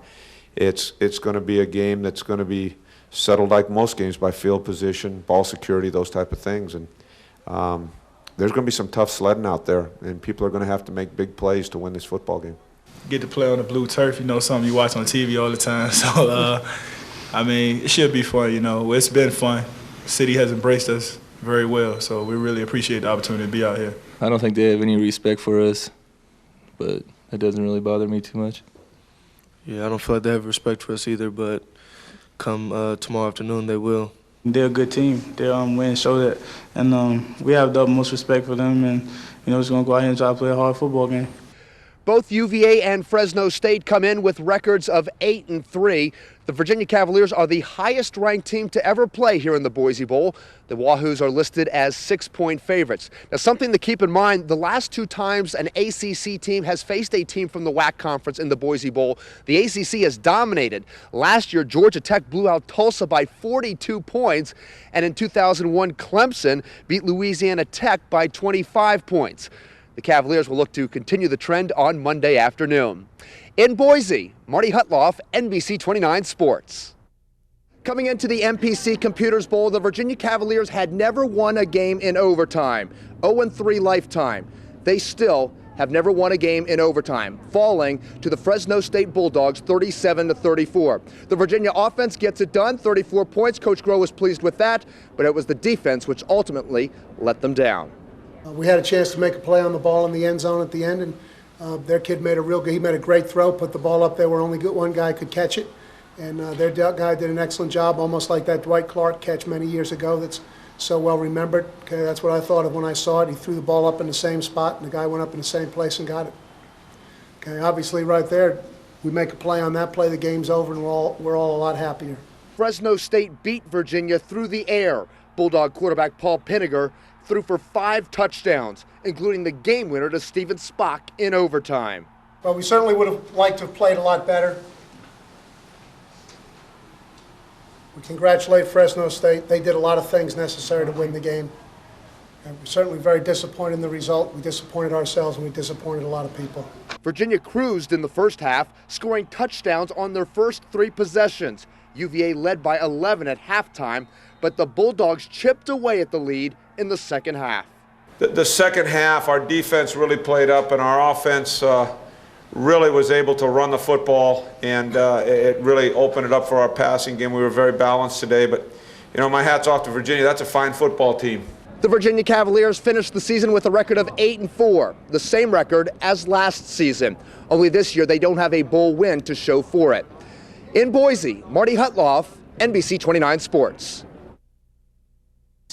it's going to be a game that's going to be settled like most games by field position, ball security, those type of things. And there's going to be some tough sledding out there, and people are going to have to make big plays to win this football game. Get to play on the blue turf, you know, something you watch on TV all the time. So, I mean, it should be fun, you know. It's been fun. The city has embraced us very well, so we really appreciate the opportunity to be out here. I don't think they have any respect for us, but it doesn't really bother me too much. Yeah, I don't feel like they have respect for us either, but come tomorrow afternoon, they will. They're a good team. They win, show that, and we have the utmost respect for them, and you know, we're just gonna go out here and try to play a hard football game. Both UVA and Fresno State come in with records of 8-3. The Virginia Cavaliers are the highest-ranked team to ever play here in the Boise Bowl. The Wahoos are listed as 6-point favorites. Now, something to keep in mind, the last two times an ACC team has faced a team from the WAC conference in the Boise Bowl, the ACC has dominated. Last year, Georgia Tech blew out Tulsa by 42 points, and in 2001, Clemson beat Louisiana Tech by 25 points. The Cavaliers will look to continue the trend on Monday afternoon. In Boise, Marty Hutloff, NBC29 Sports. Coming into the NPC Computers Bowl, the Virginia Cavaliers had never won a game in overtime. 0-3 lifetime. They still have never won a game in overtime, falling to the Fresno State Bulldogs 37-34. The Virginia offense gets it done, 34 points. Coach Groh was pleased with that, but it was the defense which ultimately let them down. We had a chance to make a play on the ball in the end zone at the end, and their kid made a great throw, put the ball up there where only one guy could catch it, and their guy did an excellent job, almost like that Dwight Clark catch many years ago that's so well remembered. Okay, that's what I thought of when I saw it. He threw the ball up in the same spot, and the guy went up in the same place and got it. Okay, obviously right there, we make a play on that play, the game's over, and we're all a lot happier. Fresno State beat Virginia through the air. Bulldog quarterback Paul Pinniger threw for 5 touchdowns, including the game winner to Steven Spock in overtime. Well, we certainly would have liked to have played a lot better. We congratulate Fresno State. They did a lot of things necessary to win the game. And we're certainly very disappointed in the result. We disappointed ourselves, and we disappointed a lot of people. Virginia cruised in the first half, scoring touchdowns on their first 3 possessions. UVA led by 11 at halftime, but the Bulldogs chipped away at the lead in the second half. The second half, our defense really played up, and our offense really was able to run the football, and it really opened it up for our passing game. We were very balanced today, but you know, my hat's off to Virginia. That's a fine football team. The Virginia Cavaliers finished the season with a record of 8-4, the same record as last season. Only this year they don't have a bowl win to show for it. In Boise, Marty Hutloff, NBC29 Sports.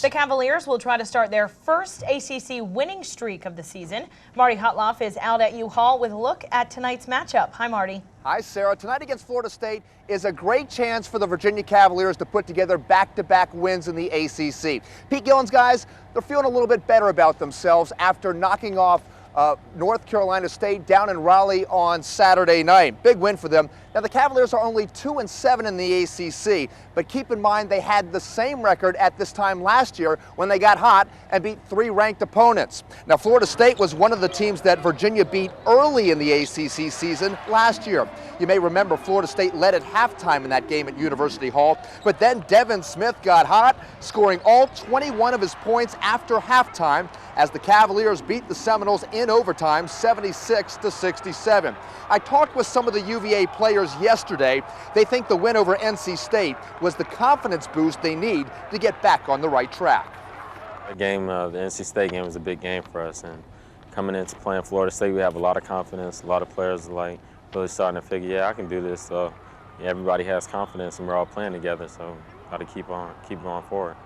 The Cavaliers will try to start their first ACC winning streak of the season. Marty Hutloff is out at U-Hall with a look at tonight's matchup. Hi, Marty. Hi, Sarah. Tonight against Florida State is a great chance for the Virginia Cavaliers to put together back-to-back wins in the ACC. Pete Gillen's guys, they're feeling a little bit better about themselves after knocking off North Carolina State down in Raleigh on Saturday night. Big win for them. Now, the Cavaliers are only 2-7 in the ACC, but keep in mind they had the same record at this time last year when they got hot and beat 3 ranked opponents. Now, Florida State was one of the teams that Virginia beat early in the ACC season last year. You may remember Florida State led at halftime in that game at University Hall, but then Devin Smith got hot, scoring all 21 of his points after halftime as the Cavaliers beat the Seminoles in overtime 76-67. I talked with some of the UVA players yesterday. They think the win over NC State was the confidence boost they need to get back on the right track. The NC State game was a big game for us, and coming into playing Florida State, we have a lot of confidence. A lot of players are really starting to figure, yeah, I can do this. So yeah, everybody has confidence, and we're all playing together. So got to keep going forward.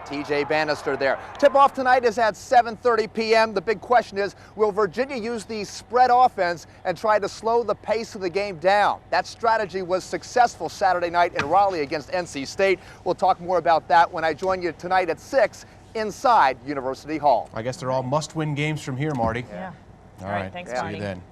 TJ Bannister there. Tip-off tonight is at 7:30 p.m. The big question is, will Virginia use the spread offense and try to slow the pace of the game down? That strategy was successful Saturday night in Raleigh against NC State. We'll talk more about that when I join you tonight at 6 inside University Hall. I guess they're all must-win games from here, Marty. Yeah. All right. Thanks, See Marty. you then.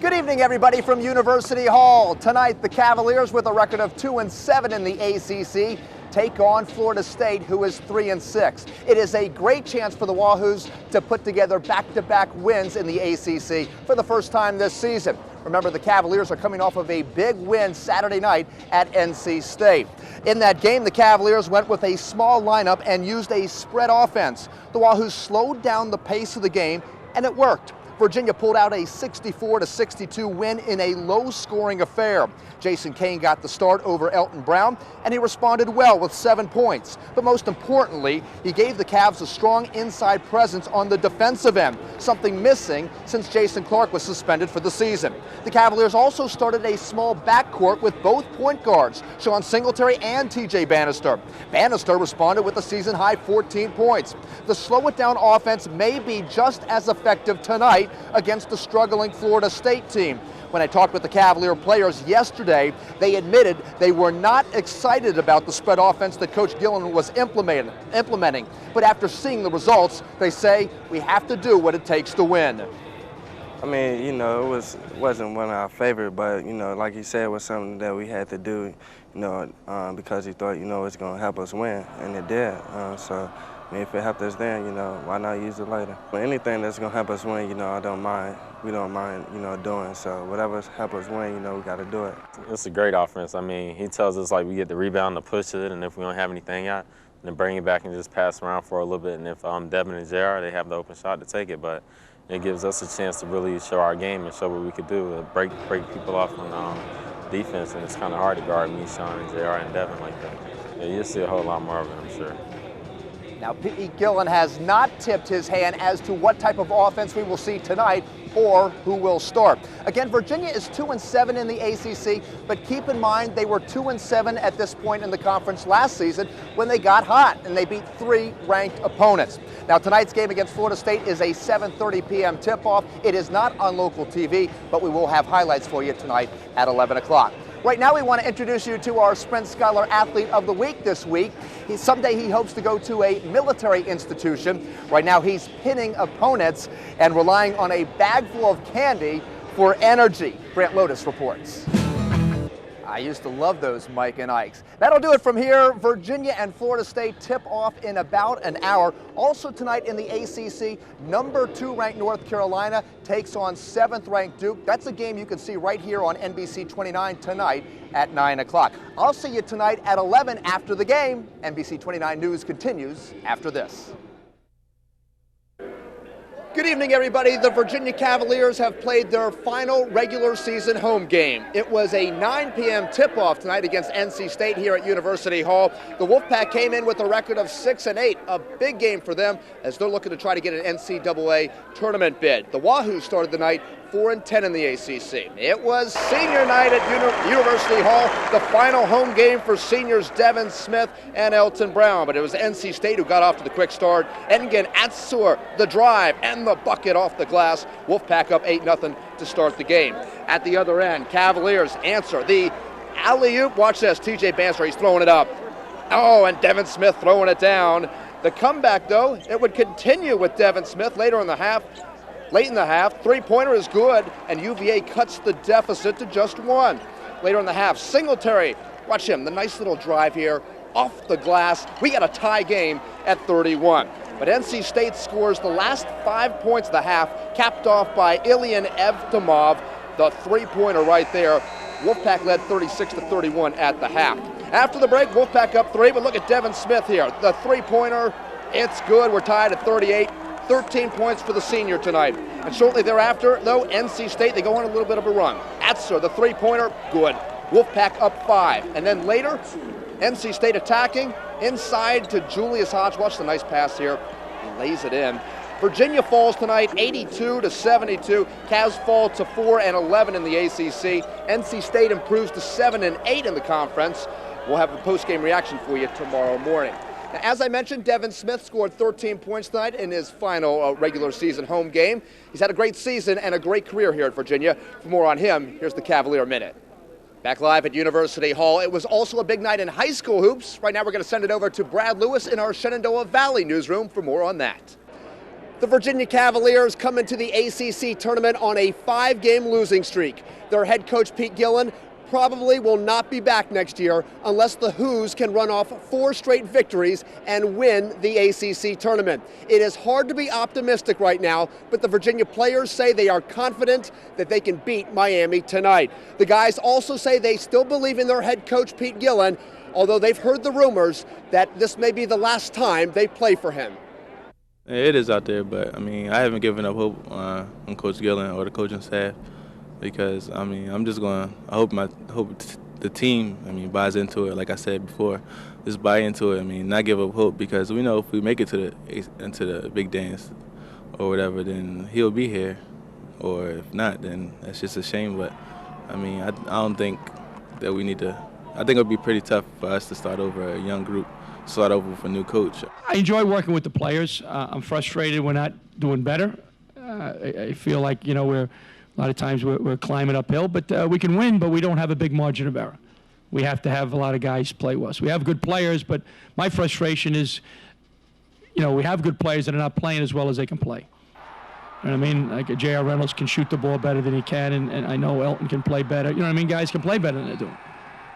Good evening, everybody from University Hall. Tonight, the Cavaliers, with a record of 2-7 in the ACC, take on Florida State, who is 3-6. It is a great chance for the Wahoos to put together back-to-back wins in the ACC for the first time this season. Remember, the Cavaliers are coming off of a big win Saturday night at NC State. In that game, the Cavaliers went with a small lineup and used a spread offense. The Wahoos slowed down the pace of the game, and it worked. Virginia pulled out a 64-62 win in a low-scoring affair. Jason Kane got the start over Elton Brown, and he responded well with 7 points. But most importantly, he gave the Cavs a strong inside presence on the defensive end, something missing since Jason Clark was suspended for the season. The Cavaliers also started a small backcourt with both point guards, Sean Singletary and TJ Bannister. Bannister responded with a season-high 14 points. The slow-it-down offense may be just as effective tonight against the struggling Florida State team. When I talked with the Cavalier players yesterday, they admitted they were not excited about the spread offense that Coach Gillen was implementing. But after seeing the results, they say we have to do what it takes to win. I mean, you know, it wasn't one of our favorite, but, you know, like you said, it was something that we had to do, you know, because he thought, you know, it's going to help us win, and it did. So, I mean, if it helped us then, you know, why not use it later? But anything that's going to help us win, you know, I don't mind. We don't mind, you know, doing. So whatever's help us win, you know, we got to do it. It's a great offense. I mean, he tells us, we get the rebound to push it, and if we don't have anything out, then bring it back and just pass around for a little bit. And if Devin and JR, they have the open shot to take it. But it gives us a chance to really show our game and show what we could do, break people off on defense. And it's kind of hard to guard me, Sean, and JR, and Devin like that. Yeah, you'll see a whole lot more of it, I'm sure. Now, Pete Gillen has not tipped his hand as to what type of offense we will see tonight or who will start. Again, Virginia is 2-7 in the ACC, but keep in mind they were 2-7 at this point in the conference last season when they got hot and they beat 3 ranked opponents. Now, tonight's game against Florida State is a 7:30 p.m. tip-off. It is not on local TV, but we will have highlights for you tonight at 11 o'clock. Right now, we want to introduce you to our Sprint Scholar Athlete of the Week this week. Someday he hopes to go to a military institution. Right now, he's pinning opponents and relying on a bag full of candy for energy. Grant Lotus reports. I used to love those Mike and Ikes. That'll do it from here. Virginia and Florida State tip off in about an hour. Also tonight in the ACC, number 2 ranked North Carolina takes on 7th ranked Duke. That's a game you can see right here on NBC29 tonight at 9 o'clock. I'll see you tonight at 11 after the game. NBC29 News continues after this. Good evening, everybody. The Virginia Cavaliers have played their final regular season home game. It was a 9 p.m. tip-off tonight against NC State here at University Hall. The Wolfpack came in with a record of 6-8, a big game for them as they're looking to try to get an NCAA tournament bid. The Wahoos started the night 4-10 in the ACC. It was senior night at University Hall, the final home game for seniors Devin Smith and Elton Brown, but it was NC State who got off to the quick start. Engen Atsur, the drive, and the bucket off the glass. Wolfpack up 8-0 to start the game. At the other end, Cavaliers answer the alley-oop. Watch this, TJ Banster, he's throwing it up. Oh, and Devin Smith throwing it down. The comeback, though, it would continue with Devin Smith later in the half. Late in the half, three-pointer is good, and UVA cuts the deficit to just one. Later in the half, Singletary, watch him, the nice little drive here, off the glass. We got a tie game at 31. But NC State scores the last 5 points of the half, capped off by Ilyan Evdomov, the three-pointer right there. Wolfpack led 36-31 at the half. After the break, Wolfpack up 3, but look at Devin Smith here. The three-pointer, it's good. We're tied at 38. 13 points for the senior tonight. And shortly thereafter, though, NC State, they go on a little bit of a run. Atsur, the three-pointer, good. Wolfpack up 5. And then later, NC State attacking inside to Julius Hodge. Watch the nice pass here. He lays it in. Virginia falls tonight 82-72. Cavs fall to 4-11 in the ACC. NC State improves to 7-8 in the conference. We'll have a post-game reaction for you tomorrow morning. Now, as I mentioned, Devin Smith scored 13 points tonight in his final regular season home game. He's had a great season and a great career here at Virginia. For more on him, here's the Cavalier Minute. Back live at University Hall. It was also a big night in high school hoops. Right now we're going to send it over to Brad Lewis in our Shenandoah Valley newsroom for more on that. The Virginia Cavaliers come into the ACC tournament on a 5-game losing streak. Their head coach, Pete Gillen, probably will not be back next year unless the Hoos can run off 4 straight victories and win the ACC tournament. It is hard to be optimistic right now, but the Virginia players say they are confident that they can beat Miami tonight. The guys also say they still believe in their head coach, Pete Gillen, although they've heard the rumors that this may be the last time they play for him. It is out there, but, I mean, I haven't given up hope on Coach Gillen or the coaching staff. Because, I mean, I'm just going to hope the team, I mean, buys into it. Like I said before, just buy into it. I mean, not give up hope, because we know if we make it into the big dance or whatever, then he'll be here. Or if not, then that's just a shame. But, I mean, I don't think that we need to. I think it'll be pretty tough for us to start over a young group, start over with a new coach. I enjoy working with the players. I'm frustrated we're not doing better. I feel like, you know, a lot of times we're climbing uphill, but we can win, but we don't have a big margin of error. We have to have a lot of guys play with us. We have good players, but my frustration is, you know, we have good players that are not playing as well as they can play. You know what I mean? Like J.R. Reynolds can shoot the ball better than he can, and I know Elton can play better. You know what I mean? Guys can play better than they're doing,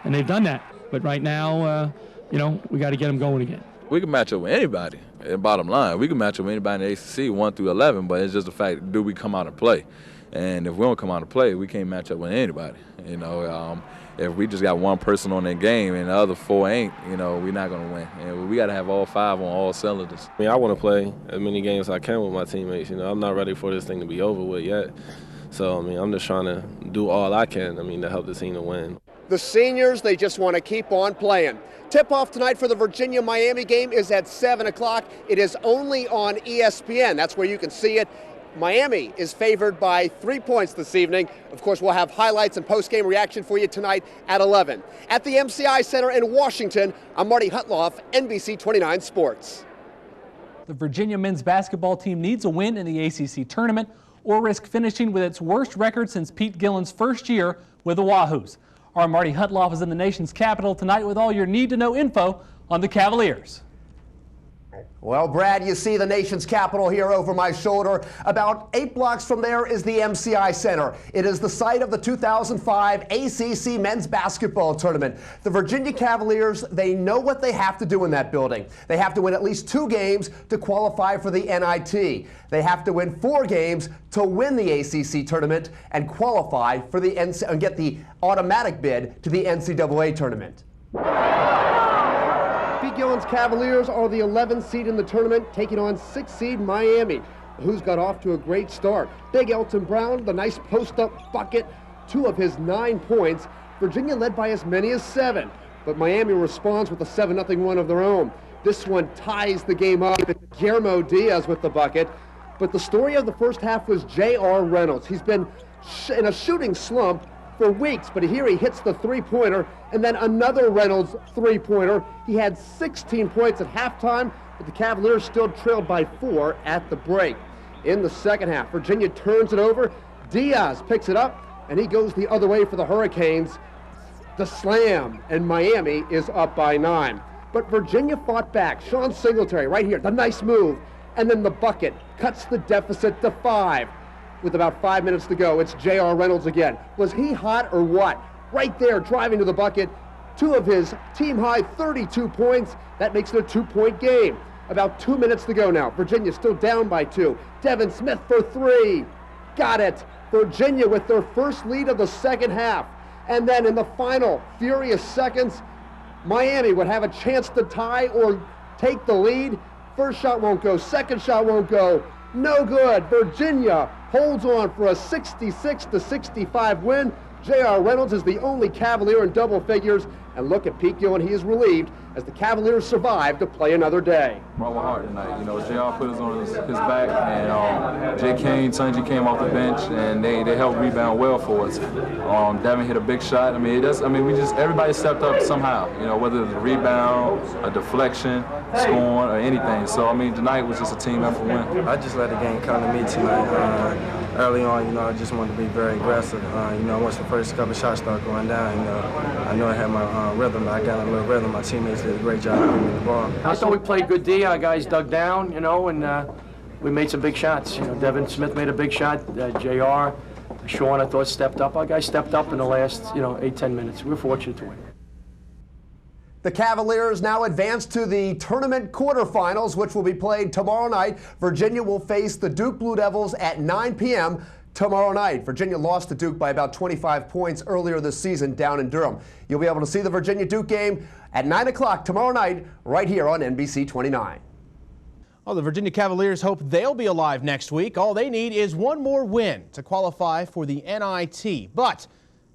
and they've done that. But right now, you know, we got to get them going again. We can match up with anybody. And bottom line, we can match up with anybody in the ACC 1 through 11, but it's just the fact, do we come out and play? And if we don't come out and play, we can't match up with anybody. You know, if we just got one person on that game and the other 4 ain't, you know, we're not going to win. And we got to have all 5 on all cylinders. I mean, I want to play as many games as I can with my teammates. You know, I'm not ready for this thing to be over with yet. So, I mean, I'm just trying to do all I can, I mean, to help the team to win. The seniors, they just want to keep on playing. Tip-off tonight for the Virginia-Miami game is at 7 o'clock. It is only on ESPN. That's where you can see it. Miami is favored by 3 points this evening. Of course, we'll have highlights and post-game reaction for you tonight at 11. At the MCI Center in Washington, I'm Marty Hutloff, NBC29 Sports. The Virginia men's basketball team needs a win in the ACC tournament or risk finishing with its worst record since Pete Gillen's first year with the Wahoos. Our Marty Hutloff is in the nation's capital tonight with all your need-to-know info on the Cavaliers. Well, Brad, you see the nation's capital here over my shoulder. About 8 blocks from there is the MCI Center. It is the site of the 2005 ACC men's basketball tournament. The Virginia Cavaliers, they know what they have to do in that building. They have to win at least 2 games to qualify for the NIT. They have to win 4 games to win the ACC tournament and qualify for the and get the automatic bid to the NCAA tournament. Pete Gillen's Cavaliers are the 11th seed in the tournament, taking on 6th seed Miami. Who's got off to a great start. Big Elton Brown, the nice post-up bucket, 2 of his 9 points. Virginia led by as many as 7, but Miami responds with a 7-0 one of their own. This one ties the game up. Guillermo Diaz with the bucket. But the story of the first half was J.R. Reynolds. He's been in a shooting slump for weeks, but here he hits the three-pointer, and then another Reynolds three-pointer. He had 16 points at halftime, but the Cavaliers still trailed by 4 at the break. In the second half, Virginia turns it over. Diaz picks it up, and he goes the other way for the Hurricanes. The slam, and Miami is up by 9. But Virginia fought back. Sean Singletary right here, the nice move, and then the bucket cuts the deficit to 5. With about 5 minutes to go, it's J.R. Reynolds again. Was he hot or what? Right there, driving to the bucket. 2 of his team-high 32 points. That makes it a 2-point game. About 2 minutes to go now. Virginia still down by 2. Devin Smith for 3. Got it. Virginia with their first lead of the second half. And then in the final furious seconds, Miami would have a chance to tie or take the lead. First shot won't go. Second shot won't go. No good. Virginia holds on for a 66-65 win. J.R. Reynolds is the only Cavalier in double figures. And look at Pete Gillen. He is relieved as the Cavaliers survive to play another day. Brought my heart tonight. You know, J.R. put us on his back, and Jay Kane, Tunji came off the bench, and they helped rebound well for us. Devin hit a big shot. I mean, everybody stepped up somehow. You know, whether it was a rebound, a deflection, scoring, or anything. So I mean, tonight was just a team effort win. I just let the game come to me tonight. Early on, you know, I just wanted to be very aggressive. You know, once the first couple shots started going down, you know, I know I had my rhythm. I got a little rhythm. My teammates did a great job giving me the ball. I thought we played good D. Our guys dug down, you know, and we made some big shots. You know, Devin Smith made a big shot. J.R., Sean, I thought, stepped up. Our guys stepped up in the last, 8-10 minutes. We were fortunate to win. The Cavaliers now advance to the tournament quarterfinals, which will be played tomorrow night. Virginia will face the Duke Blue Devils at 9 p.m. tomorrow night. Virginia lost to Duke by about 25 points earlier this season down in Durham. You'll be able to see the Virginia-Duke game at 9 o'clock tomorrow night right here on NBC29. Well, the Virginia Cavaliers hope they'll be alive next week. All they need is one more win to qualify for the NIT. But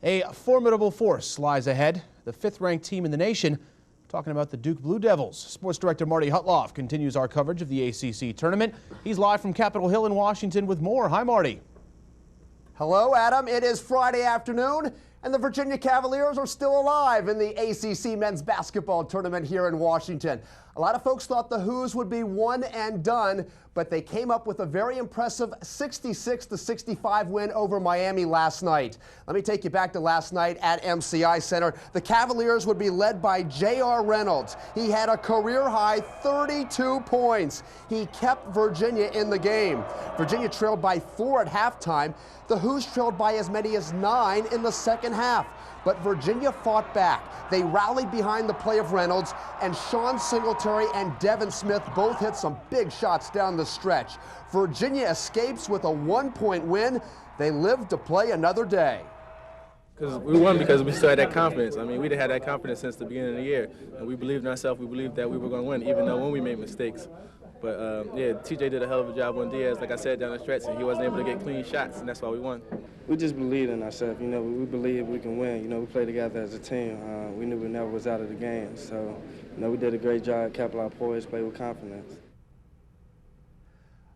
a formidable force lies ahead. The 5th-ranked team in the nation. Talking about the Duke Blue Devils. Sports Director Marty Hutloff continues our coverage of the ACC tournament. He's live from Capitol Hill in Washington with more. Hi, Marty. Hello, Adam. It is Friday afternoon, and the Virginia Cavaliers are still alive in the ACC men's basketball tournament here in Washington. A lot of folks thought the Hoos would be one and done, but they came up with a very impressive 66-65 win over Miami last night. Let me take you back to last night at MCI Center. The Cavaliers would be led by J.R. Reynolds. He had a career-high 32 points. He kept Virginia in the game. Virginia trailed by 4 at halftime. The Hoos trailed by as many as 9 in the second half. But Virginia fought back. They rallied behind the play of Reynolds, and Sean Singletary and Devin Smith both hit some big shots down the stretch. Virginia escapes with a 1-point win. They live to play another day. Because we won because we still had that confidence. I mean, we'd had that confidence since the beginning of the year. And we believed in ourselves. We believed that we were going to win, even though when we made mistakes. But, yeah, TJ did a hell of a job on Diaz, like I said, down the stretch, and he wasn't able to get clean shots, and that's why we won. We just believe in ourselves. You know, we believe we can win. You know, we play together as a team. We knew we never was out of the game. So, you know, we did a great job, kept our poise, played with confidence.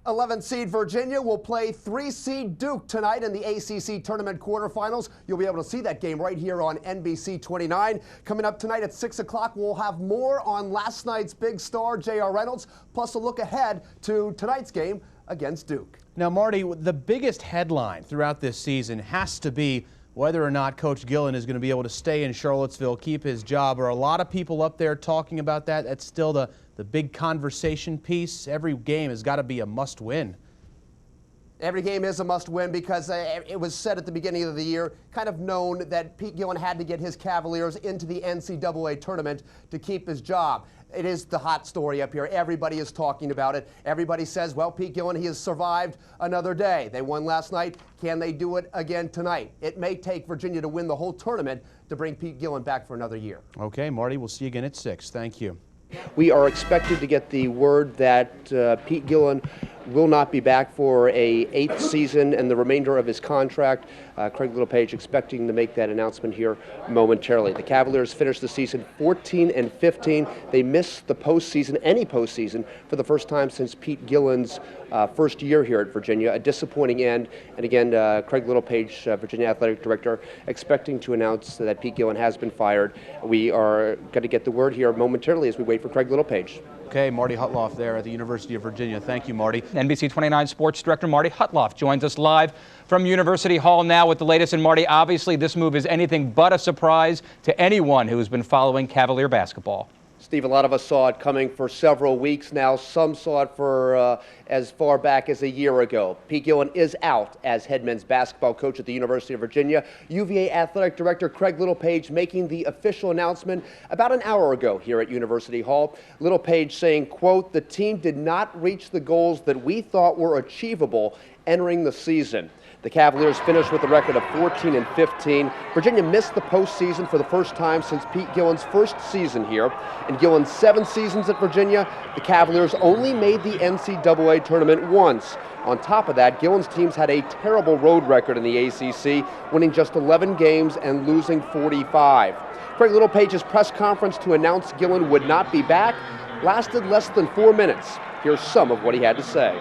11th seed Virginia will play 3-seed Duke tonight in the ACC tournament quarterfinals. You'll be able to see that game right here on NBC29. Coming up tonight at 6 o'clock, we'll have more on last night's big star, J.R. Reynolds, plus a look ahead to tonight's game against Duke. Now, Marty, the biggest headline throughout this season has to be whether or not Coach Gillen is going to be able to stay in Charlottesville, keep his job. Are a lot of people up there talking about that? That's still the big conversation piece. Every game has got to be a must-win. Every game is a must-win because it was said at the beginning of the year, kind of known that Pete Gillen had to get his Cavaliers into the NCAA tournament to keep his job. It is the hot story up here. Everybody is talking about it. Everybody says, well, Pete Gillen, he has survived another day. They won last night. Can they do it again tonight? It may take Virginia to win the whole tournament to bring Pete Gillen back for another year. Okay, Marty, we'll see you again at 6. Thank you. We are expected to get the word that Pete Gillen will not be back for a 8th season and the remainder of his contract. Craig Littlepage expecting to make that announcement here momentarily. The Cavaliers finished the season 14-15. They missed the postseason, any postseason, for the first time since Pete Gillen's first year here at Virginia. A disappointing end. And again, Craig Littlepage, Virginia Athletic Director, expecting to announce that Pete Gillen has been fired. We are going to get the word here momentarily as we wait for Craig Littlepage. Okay, Marty Hutloff there at the University of Virginia. Thank you, Marty. NBC29 Sports Director Marty Hutloff joins us live from University Hall now with the latest. And Marty, obviously this move is anything but a surprise to anyone who has been following Cavalier basketball. Steve, a lot of us saw it coming for several weeks now. Some saw it for as far back as a year ago. Pete Gillen is out as head men's basketball coach at the University of Virginia. UVA Athletic Director Craig Littlepage making the official announcement about an hour ago here at University Hall. Littlepage saying, quote, "The team did not reach the goals that we thought were achievable entering the season." The Cavaliers finished with a record of 14-15. Virginia missed the postseason for the first time since Pete Gillen's first season here. In Gillen's 7 seasons at Virginia, the Cavaliers only made the NCAA tournament once. On top of that, Gillen's teams had a terrible road record in the ACC, winning just 11 games and losing 45. Craig Littlepage's press conference to announce Gillen would not be back lasted less than 4 minutes. Here's some of what he had to say.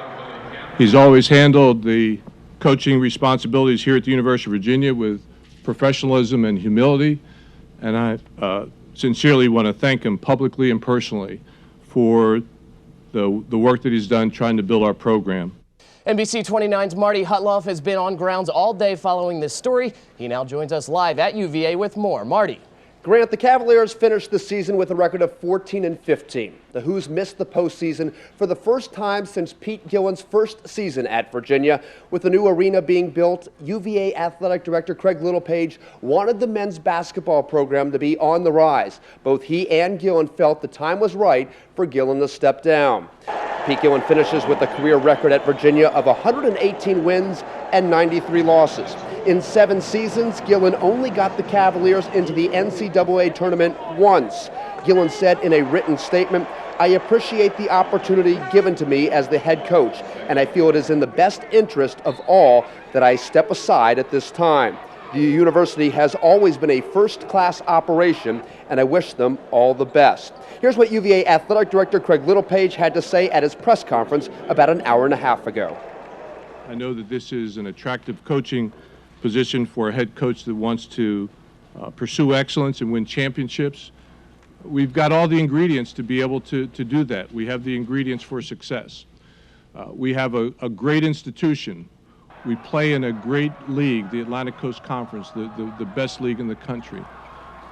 He's always handled the coaching responsibilities here at the University of Virginia with professionalism and humility, and I sincerely want to thank him publicly and personally for the work that he's done trying to build our program. NBC29's Marty Hutloff has been on grounds all day following this story. He now joins us live at UVA with more. Marty. Grant, the Cavaliers finished the season with a record of 14-15. The Who's missed the postseason for the first time since Pete Gillen's first season at Virginia. With the new arena being built, UVA Athletic Director Craig Littlepage wanted the men's basketball program to be on the rise. Both he and Gillen felt the time was right for Gillen to step down. Pete Gillen finishes with a career record at Virginia of 118 wins and 93 losses. In 7 seasons, Gillen only got the Cavaliers into the NCAA tournament once. Gillen said in a written statement, "I appreciate the opportunity given to me as the head coach, and I feel it is in the best interest of all that I step aside at this time. The university has always been a first-class operation, and I wish them all the best." Here's what UVA Athletic Director Craig Littlepage had to say at his press conference about an hour and a half ago. I know that this is an attractive coaching position for a head coach that wants to pursue excellence and win championships. We've got all the ingredients to be able to do that. We have the ingredients for success. We have a great institution. We play in a great league, the Atlantic Coast Conference, the best league in the country.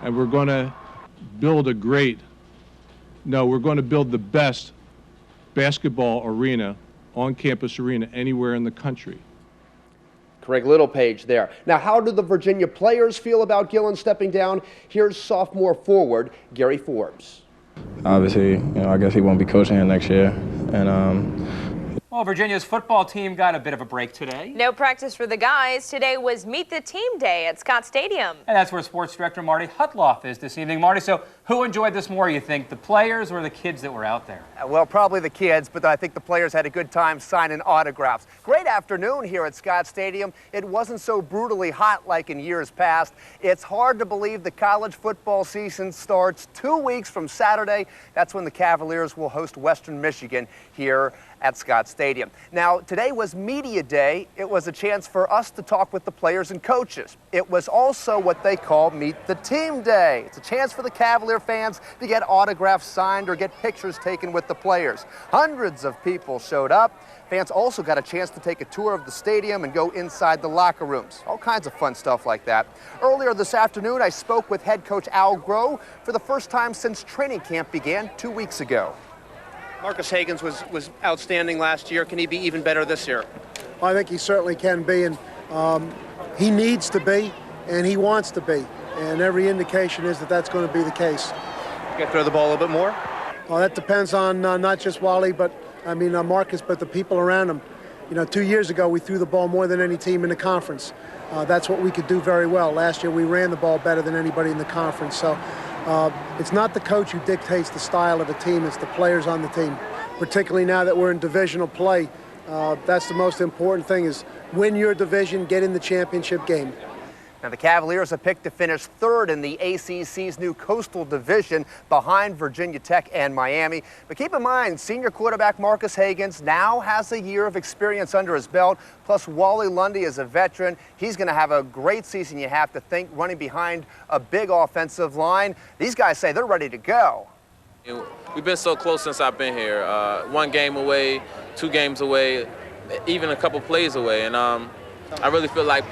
And we're going to build we're going to build the best basketball arena, on-campus arena, anywhere in the country. Craig Littlepage there. Now, how do the Virginia players feel about Gillen stepping down? Here's sophomore forward Gary Forbes. Obviously, I guess he won't be coaching here next year, and Well, Virginia's football team got a bit of a break today. No practice for the guys. Today was Meet the Team Day at Scott Stadium. And that's where Sports Director Marty Hutloff is this evening. Marty, so who enjoyed this more, you think, the players or the kids that were out there? Well, probably the kids, but I think the players had a good time signing autographs. Great afternoon here at Scott Stadium. It wasn't so brutally hot like in years past. It's hard to believe the college football season starts 2 weeks from Saturday. That's when the Cavaliers will host Western Michigan here at Scott Stadium. Now, today was Media Day. It was a chance for us to talk with the players and coaches. It was also what they call Meet the Team Day. It's a chance for the Cavalier fans to get autographs signed or get pictures taken with the players. Hundreds of people showed up. Fans also got a chance to take a tour of the stadium and go inside the locker rooms. All kinds of fun stuff like that. Earlier this afternoon, I spoke with head coach Al Groh for the first time since training camp began 2 weeks ago. Marcus Hagans was outstanding last year. Can he be even better this year? I think he certainly can be, and he needs to be, and he wants to be. And every indication is that that's going to be the case. You got to throw the ball a little bit more? Well, that depends on not just Wally, but Marcus, but the people around him. 2 years ago, we threw the ball more than any team in the conference. That's what we could do very well. Last year, we ran the ball better than anybody in the conference. So it's not the coach who dictates the style of a team, it's the players on the team. Particularly now that we're in divisional play, That's the most important thing, is win your division, get in the championship game. Now, the Cavaliers have picked to finish third in the ACC's new Coastal Division behind Virginia Tech and Miami. But keep in mind, senior quarterback Marcus Hagans now has a year of experience under his belt, plus Wally Lundy is a veteran. He's going to have a great season, you have to think, running behind a big offensive line. These guys say they're ready to go. We've been so close since I've been here. 1 game away, 2 games away, even a couple plays away. And I really feel like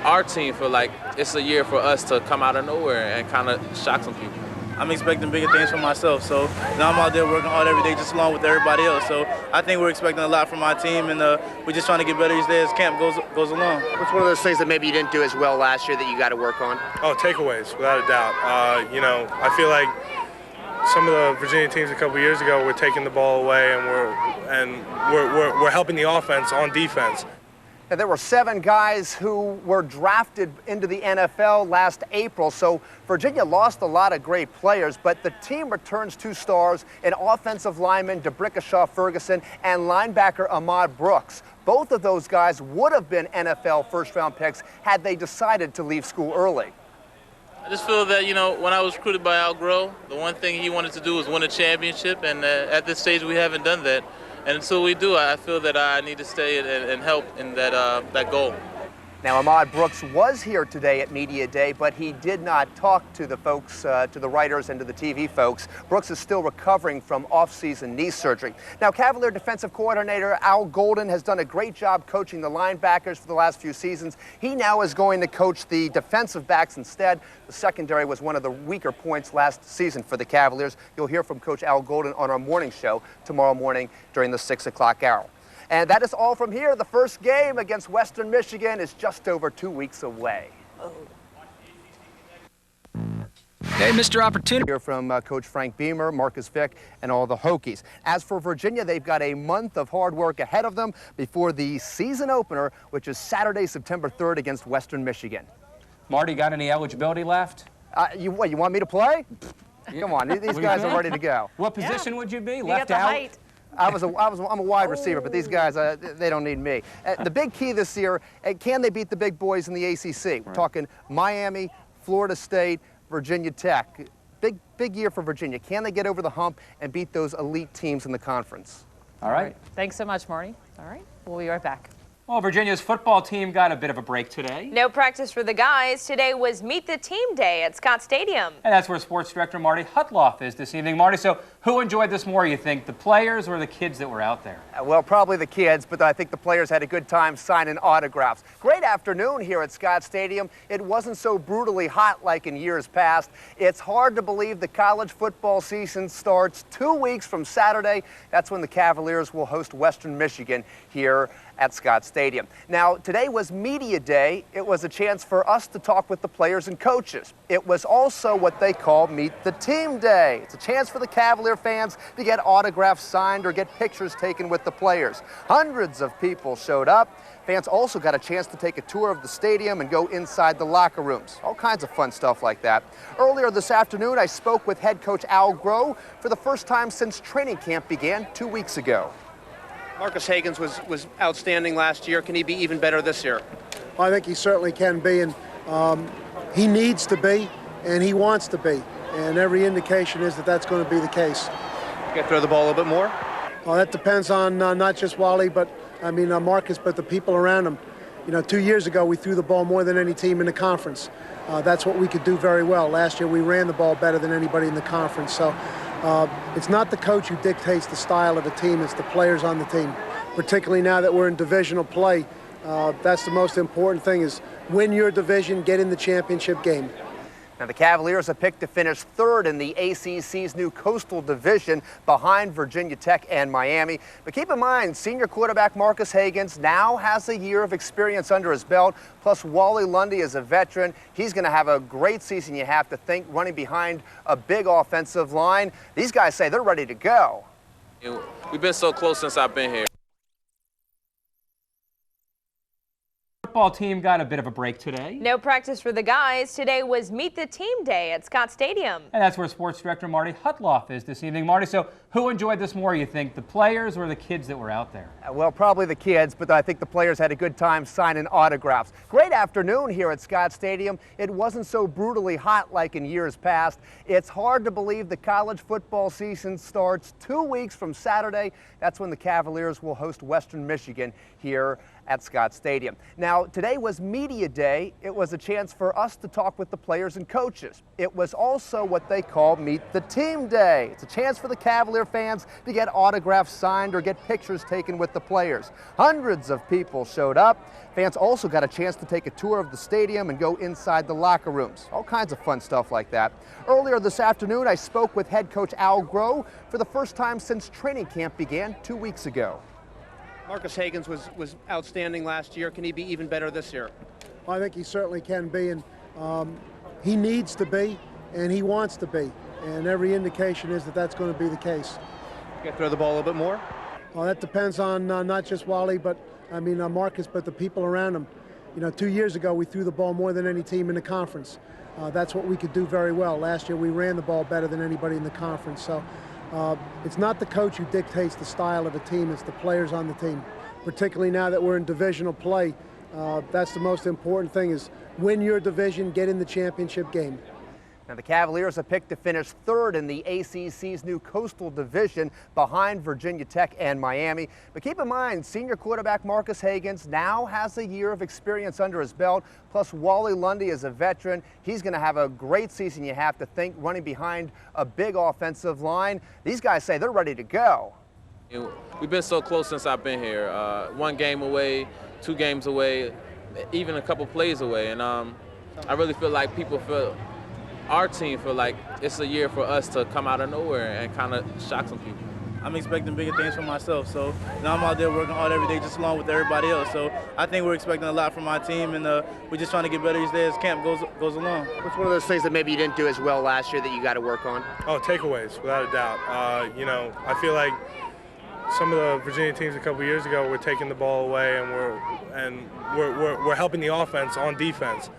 our team feel like it's a year for us to come out of nowhere and kind of shock some people. I'm expecting bigger things for myself, so now I'm out there working hard every day just along with everybody else. So I think we're expecting a lot from our team, and we're just trying to get better each day as camp goes along. What's one of those things that maybe you didn't do as well last year that you got to work on? Oh, takeaways, without a doubt. You know, I feel like some of the Virginia teams a couple years ago were taking the ball away, and we're helping the offense on defense. Now, there were 7 guys who were drafted into the NFL last April, so Virginia lost a lot of great players, but the team returns 2 stars in offensive lineman DeBrickashaw Ferguson and linebacker Ahmad Brooks. Both of those guys would have been NFL first-round picks had they decided to leave school early. I just feel that, you know, when I was recruited by Al Groh, the one thing he wanted to do was win a championship, and at this stage we haven't done that. And until we do, I feel that I need to stay and help in that goal. Now, Ahmad Brooks was here today at Media Day, but he did not talk to the folks, to the writers and to the TV folks. Brooks is still recovering from off-season knee surgery. Now, Cavalier defensive coordinator Al Golden has done a great job coaching the linebackers for the last few seasons. He now is going to coach the defensive backs instead. The secondary was one of the weaker points last season for the Cavaliers. You'll hear from Coach Al Golden on our morning show tomorrow morning during the 6 o'clock hour. And that is all from here. The first game against Western Michigan is just over 2 weeks away. Hey, Mr. Opportunity. Hear from Coach Frank Beamer, Marcus Vick, and all the Hokies. As for Virginia, they've got a month of hard work ahead of them before the season opener, which is Saturday, September 3rd against Western Michigan. Marty, got any eligibility left? You want me to play? Come on, these guys are ready to go. What position would you be? You Left got the out? height. I'm a wide receiver, but these guys, they don't need me. The big key this year, can they beat the big boys in the ACC? We're talking Miami, Florida State, Virginia Tech. Big year for Virginia. Can they get over the hump and beat those elite teams in the conference? All right. Thanks so much, Marty. All right, we'll be right back. Well, Virginia's football team got a bit of a break today. No practice for the guys. Today was Meet the Team Day at Scott Stadium. And that's where sports director Marty Hutloff is this evening. Marty, so who enjoyed this more, you think, the players or the kids that were out there? Well, probably the kids, but I think the players had a good time signing autographs. Great afternoon here at Scott Stadium. It wasn't so brutally hot like in years past. It's hard to believe the college football season starts 2 weeks from Saturday. That's when the Cavaliers will host Western Michigan here at Scott Stadium. Now, today was Media Day. It was a chance for us to talk with the players and coaches. It was also what they call Meet the Team Day. It's a chance for the Cavalier fans to get autographs signed or get pictures taken with the players. Hundreds of people showed up. Fans also got a chance to take a tour of the stadium and go inside the locker rooms. All kinds of fun stuff like that. Earlier this afternoon, I spoke with head coach Al Groh for the first time since training camp began 2 weeks ago. Marcus Hagans was outstanding last year. Can he be even better this year? I think he certainly can be, and he needs to be, and he wants to be. And every indication is that that's going to be the case. You got to throw the ball a little bit more? Well, that depends on not just Wally, but Marcus, but the people around him. You know, 2 years ago, we threw the ball more than any team in the conference. That's what we could do very well. Last year, we ran the ball better than anybody in the conference. So it's not the coach who dictates the style of a team, it's the players on the team. Particularly now that we're in divisional play, that's the most important thing, is win your division, get in the championship game. Now, the Cavaliers have picked to finish third in the ACC's new Coastal Division behind Virginia Tech and Miami. But keep in mind, senior quarterback Marcus Hagans now has a year of experience under his belt, plus Wally Lundy is a veteran. He's going to have a great season, you have to think, running behind a big offensive line. These guys say they're ready to go. We've been so close since I've been here. football team got a bit of a break today. No practice for the guys. Today was Meet the Team Day at Scott Stadium. And that's where sports director Marty Hutloff is this evening. Marty, so who enjoyed this more, you think, the players or the kids that were out there? Well, probably the kids, but I think the players had a good time signing autographs. Great afternoon here at Scott Stadium. It wasn't so brutally hot like in years past. It's hard to believe the college football season starts 2 weeks from Saturday. That's when the Cavaliers will host Western Michigan here at Scott Stadium. Now, today was Media Day. It was a chance for us to talk with the players and coaches. It was also what they call Meet the Team Day. It's a chance for the Cavalier fans to get autographs signed or get pictures taken with the players. Hundreds of people showed up. Fans also got a chance to take a tour of the stadium and go inside the locker rooms. All kinds of fun stuff like that. Earlier this afternoon, I spoke with head coach Al Groh for the first time since training camp began 2 weeks ago. Marcus Hagans was outstanding last year. Can he be even better this year? I think he certainly can be, and he needs to be, and he wants to be. And every indication is that that's going to be the case. You got to throw the ball a little bit more? Well, that depends on not just Wally, but Marcus, but the people around him. 2 years ago, we threw the ball more than any team in the conference. That's what we could do very well. Last year, we ran the ball better than anybody in the conference. So it's not the coach who dictates the style of a team, it's the players on the team. Particularly now that we're in divisional play, that's the most important thing, is win your division, get in the championship game. Now, the Cavaliers are picked to finish third in the ACC's new Coastal Division behind Virginia Tech and Miami. But keep in mind, senior quarterback Marcus Hagans now has a year of experience under his belt, plus Wally Lundy is a veteran. He's going to have a great season, you have to think, running behind a big offensive line. These guys say they're ready to go. We've been so close since I've been here. 1 game away, 2 games away, even a couple plays away. And I really feel like our team feel like it's a year for us to come out of nowhere and kind of shock some people. I'm expecting bigger things for myself, so now I'm out there working hard every day just along with everybody else. So I think we're expecting a lot from my team, and we're just trying to get better each day as camp goes along. What's one of those things that maybe you didn't do as well last year that you got to work on? Oh, takeaways, without a doubt. I feel like some of the Virginia teams a couple years ago were taking the ball away, and we're helping the offense on defense.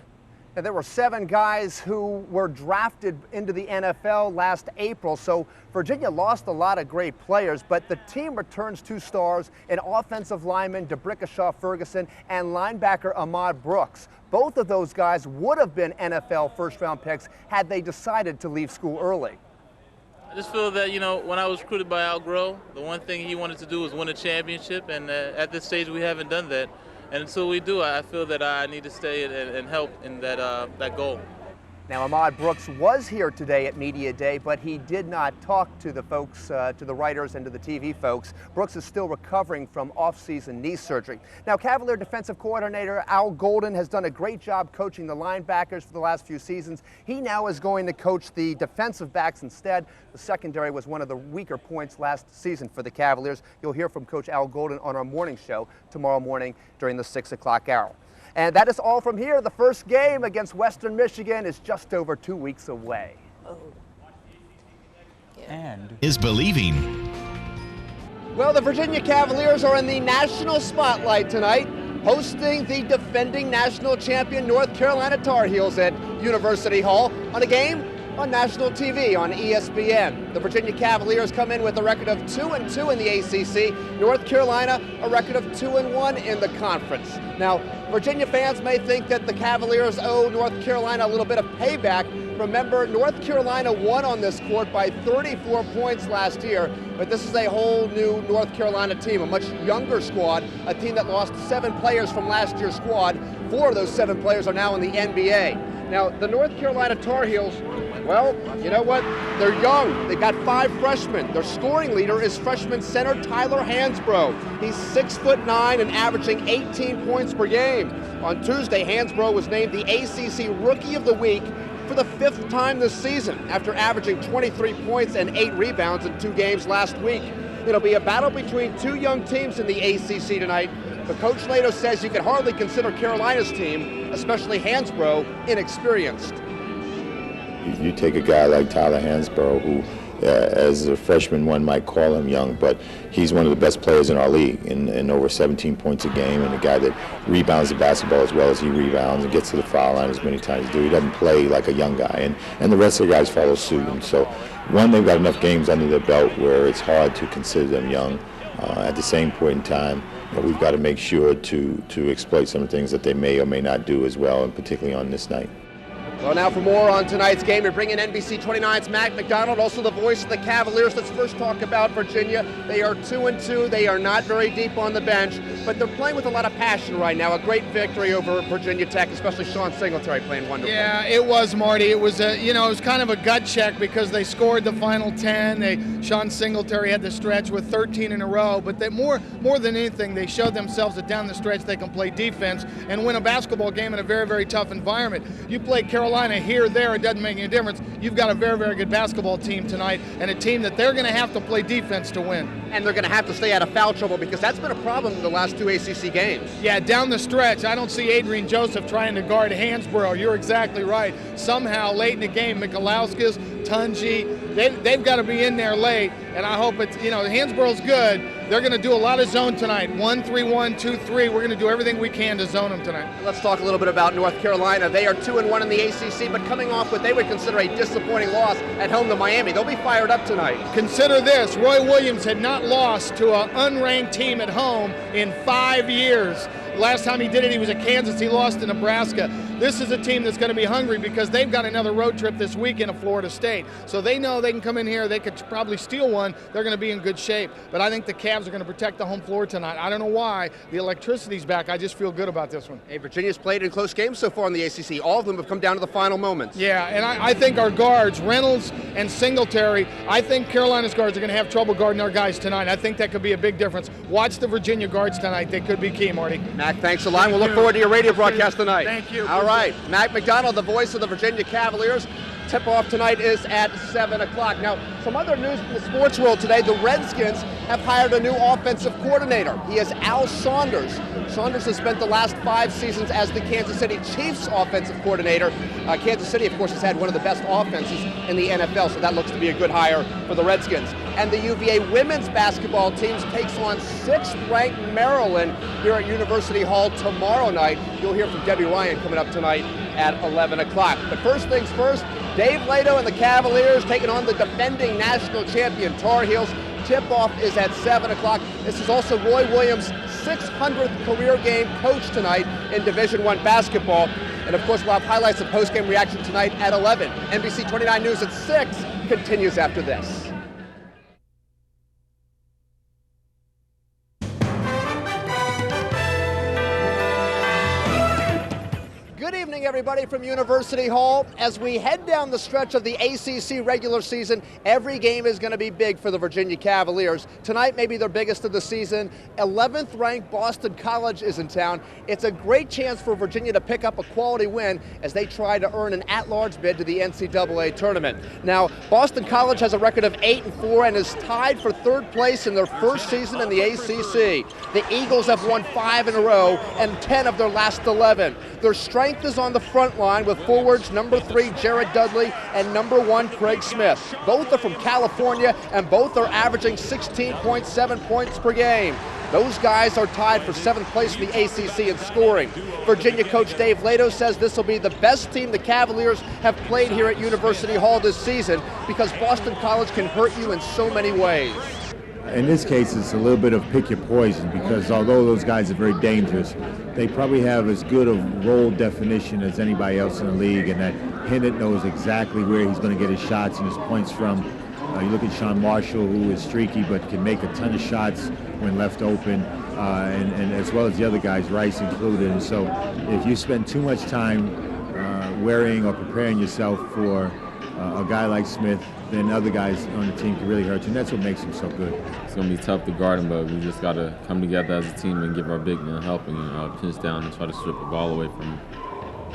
Now, there were 7 guys who were drafted into the NFL last April, so Virginia lost a lot of great players, but the team returns 2 stars, an offensive lineman, D'Brickashaw Ferguson, and linebacker Ahmad Brooks. Both of those guys would have been NFL first-round picks had they decided to leave school early. I just feel that, when I was recruited by Al Groh, the one thing he wanted to do was win a championship, and at this stage we haven't done that. And until we do, I feel that I need to stay and help in that goal. Now, Ahmad Brooks was here today at Media Day, but he did not talk to the folks, to the writers and to the TV folks. Brooks is still recovering from off-season knee surgery. Now, Cavalier defensive coordinator Al Golden has done a great job coaching the linebackers for the last few seasons. He now is going to coach the defensive backs instead. The secondary was one of the weaker points last season for the Cavaliers. You'll hear from Coach Al Golden on our morning show tomorrow morning during the 6 o'clock hour. And that is all from here. The first game against Western Michigan is just over 2 weeks away. And is believing. Well, the Virginia Cavaliers are in the national spotlight tonight, hosting the defending national champion North Carolina Tar Heels at University Hall on a game on national TV on ESPN. The Virginia Cavaliers come in with a record of 2-2 in the ACC. North Carolina, a record of 2-1 in the conference. Now, Virginia fans may think that the Cavaliers owe North Carolina a little bit of payback. Remember, North Carolina won on this court by 34 points last year, but this is a whole new North Carolina team, a much younger squad, a team that lost 7 players from last year's squad. 4 of those 7 players are now in the NBA. Now, the North Carolina Tar Heels, well, you know what? They're young. They've got 5 freshmen. Their scoring leader is freshman center Tyler Hansbrough. He's 6'9" and averaging 18 points per game. On Tuesday, Hansbrough was named the ACC Rookie of the Week for the 5th time this season after averaging 23 points and 8 rebounds in 2 games last week. It'll be a battle between 2 young teams in the ACC tonight, but Coach Nato says you can hardly consider Carolina's team, especially Hansbrough, inexperienced. You take a guy like Tyler Hansbrough, who as a freshman, one might call him young, but he's one of the best players in our league, in over 17 points a game, and a guy that rebounds the basketball as well as he rebounds and gets to the foul line as many times as he does. He doesn't play like a young guy, and the rest of the guys follow suit. And so, one, they've got enough games under their belt where it's hard to consider them young. At the same point in time, we've got to make sure to exploit some of the things that they may or may not do as well, and particularly on this night. Well, now for more on tonight's game, we bring in NBC29's Mac McDonald, also the voice of the Cavaliers. Let's first talk about Virginia. They are 2-2. They are not very deep on the bench, but they're playing with a lot of passion right now. A great victory over Virginia Tech, especially Sean Singletary playing wonderful. Yeah, it was, Marty. It was it was kind of a gut check because they scored the final 10. Sean Singletary had the stretch with 13 in a row, but more than anything, they showed themselves that down the stretch they can play defense and win a basketball game in a very, very tough environment. You play Carolina here, there, it doesn't make any difference. You've got a very, very good basketball team tonight, and a team that they're going to have to play defense to win. And they're going to have to stay out of foul trouble because that's been a problem in the last 2 ACC games. Yeah, down the stretch, I don't see Adrian Joseph trying to guard Hansborough. You're exactly right. Somehow, late in the game, Mikalauskas, Tunji, they've got to be in there late, and I hope it's, Hansborough's good. They're going to do a lot of zone tonight. 1-3-1, 2-3. We're going to do everything we can to zone them tonight. Let's talk a little bit about North Carolina. They are 2-1 in the ACC, but coming off what they would consider a disappointing loss at home to Miami. They'll be fired up tonight. Consider this. Roy Williams had not lost to an unranked team at home in 5 years. Last time he did it, he was at Kansas. He lost to Nebraska. This is a team that's going to be hungry because they've got another road trip this weekend to Florida State. So they know they can come in here. They could probably steal one. They're going to be in good shape. But I think the Cavs are going to protect the home floor tonight. I don't know why. The electricity's back. I just feel good about this one. Hey, Virginia's played in close games so far in the ACC. All of them have come down to the final moments. Yeah, and I think our guards, Reynolds and Singletary, I think Carolina's guards are going to have trouble guarding our guys tonight. I think that could be a big difference. Watch the Virginia guards tonight. They could be key, Marty. Mac, thanks a lot. We'll look forward to your radio broadcast tonight. Thank you. All right. Mac McDonald, the voice of the Virginia Cavaliers. Tip-off tonight is at 7 o'clock. Now, some other news in the sports world today. The Redskins have hired a new offensive coordinator. He is Al Saunders. Saunders has spent the last 5 seasons as the Kansas City Chiefs offensive coordinator. Kansas City, of course, has had one of the best offenses in the NFL, so that looks to be a good hire for the Redskins. And the UVA women's basketball team takes on 6th-ranked Maryland here at University Hall tomorrow night. You'll hear from Debbie Ryan coming up tonight at 11 o'clock. But first things first, Dave Lato and the Cavaliers taking on the defending national champion Tar Heels. Tip-off is at 7 o'clock. This is also Roy Williams' 600th career game coach tonight in Division I basketball. And of course, we'll have highlights of post-game reaction tonight at 11. NBC29 News at 6 continues after this. Good evening, everybody, from University Hall. As we head down the stretch of the ACC regular season, every game is going to be big for the Virginia Cavaliers. Tonight may be their biggest of the season. 11th ranked Boston College is in town. It's a great chance for Virginia to pick up a quality win as they try to earn an at-large bid to the NCAA tournament. Now, Boston College has a record of 8-4 and is tied for 3rd place in their first season in the ACC. The Eagles have won 5 in a row and 10 of their last 11. Their strength is on the front line with forwards number 3 Jared Dudley and number 1 Craig Smith. Both are from California and both are averaging 16.7 points per game. Those guys are tied for 7th place in the ACC in scoring. Virginia coach Dave Lato says this will be the best team the Cavaliers have played here at University Hall this season because Boston College can hurt you in so many ways. In this case, it's a little bit of pick your poison because although those guys are very dangerous, they probably have as good a role definition as anybody else in the league, and that Hennett knows exactly where he's going to get his shots and his points from. You look at Sean Marshall, who is streaky but can make a ton of shots when left open, and as well as the other guys, Rice included. And so if you spend too much time worrying or preparing yourself for a guy like Smith, then other guys on the team can really hurt you, and that's what makes him so good. It's going to be tough to guard him, but we just got to come together as a team and give our big men help and pinch down and try to strip the ball away from him.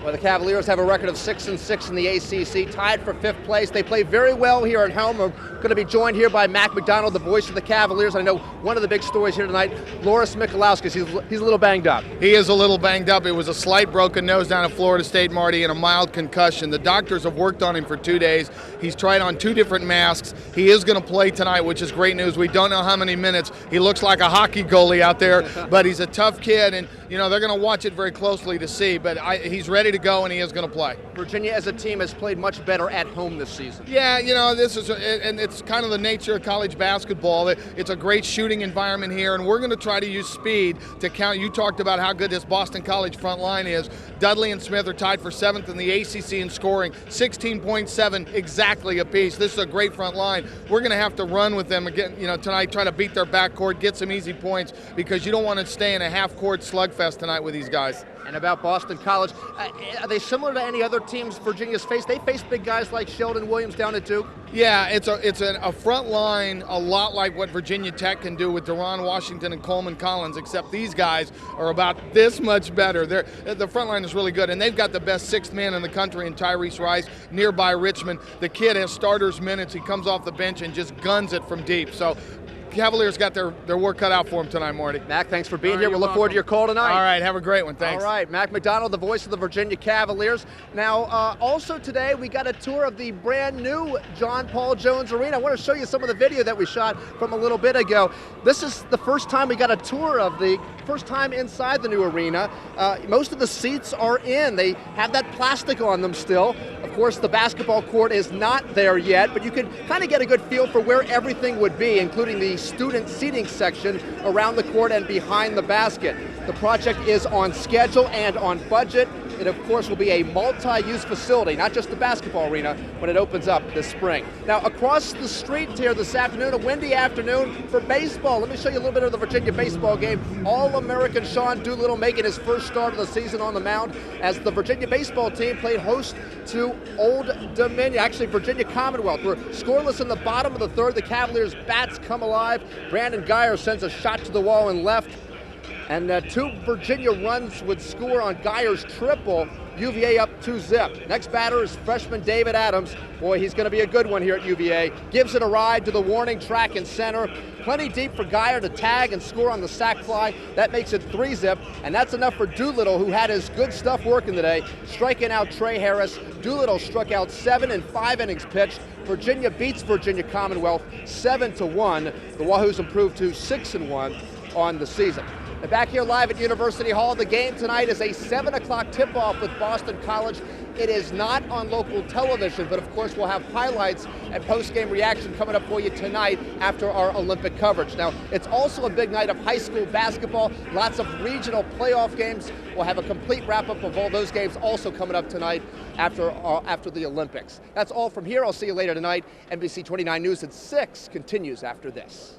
Well, the Cavaliers have a record of 6-6 in the ACC, tied for 5th place. They play very well here at home. We're going to be joined here by Mac McDonald, the voice of the Cavaliers. I know one of the big stories here tonight, Loris Mikalauskis. He's a little banged up. He is a little banged up. It was a slight broken nose down at Florida State, Marty, and a mild concussion. The doctors have worked on him for 2 days. He's tried on 2 different masks. He is going to play tonight, which is great news. We don't know how many minutes. He looks like a hockey goalie out there, but he's a tough kid, and they're going to watch it very closely to see, but he's ready to go, and he is going to play. Virginia as a team has played much better at home this season. Yeah, this is, and it's kind of the nature of college basketball. It's a great shooting environment here, and we're going to try to use speed to count. You talked about how good this Boston College front line is. Dudley and Smith are tied for 7th in the ACC in scoring, 16.7 exactly apiece. This is a great front line. We're going to have to run with them again, tonight, try to beat their backcourt, get some easy points, because you don't want to stay in a half-court slugfest tonight with these guys. And about Boston College, are they similar to any other teams Virginia's faced? They faced big guys like Sheldon Williams down at Duke. Yeah, it's a front line a lot like what Virginia Tech can do with Deron Washington and Coleman Collins, except these guys are about this much better. The front line is really good, and they've got the best 6th man in the country in Tyrese Rice, nearby Richmond. The kid has starters minutes. He comes off the bench and just guns it from deep. So Cavaliers got their work cut out for them tonight, Marty. Mac, thanks for being here. We'll look forward to your call tonight. All right, have a great one. Thanks. All right, Mac McDonald, the voice of the Virginia Cavaliers. Now, also today, we got a tour of the brand new John Paul Jones Arena. I want to show you some of the video that we shot from a little bit ago. This is the first time we got a tour of the first time inside the new arena. Most of the seats are in. They have that plastic on them still. Of course, the basketball court is not there yet, but you can kind of get a good feel for where everything would be, including the student seating section around the court and behind the basket. The project is on schedule and on budget. It, of course, will be a multi-use facility, not just the basketball arena, when it opens up this spring. Now, across the street here this afternoon, a windy afternoon for baseball. Let me show you a little bit of the Virginia baseball game. All-American Sean Doolittle making his first start of the season on the mound as the Virginia baseball team played host to Old Dominion, actually Virginia Commonwealth. We're scoreless in the bottom of the 3rd. The Cavaliers' bats come alive. Brandon Geyer sends a shot to the wall and left. And 2 Virginia runs would score on Geyer's triple. UVA up 2-zip. Next batter is freshman David Adams. Boy, he's going to be a good one here at UVA. Gives it a ride to the warning track and center. Plenty deep for Geyer to tag and score on the sac fly. That makes it 3-zip, and that's enough for Doolittle, who had his good stuff working today, striking out Trey Harris. Doolittle struck out 7 in 5 innings pitched. Virginia beats Virginia Commonwealth 7-1. The Wahoos improved to 6-1 on the season. And back here live at University Hall, the game tonight is a 7 o'clock tip-off with Boston College. It is not on local television, but of course we'll have highlights and post-game reaction coming up for you tonight after our Olympic coverage. Now, it's also a big night of high school basketball, lots of regional playoff games. We'll have a complete wrap-up of all those games also coming up tonight after the Olympics. That's all from here. I'll see you later tonight. NBC29 News at 6 continues after this.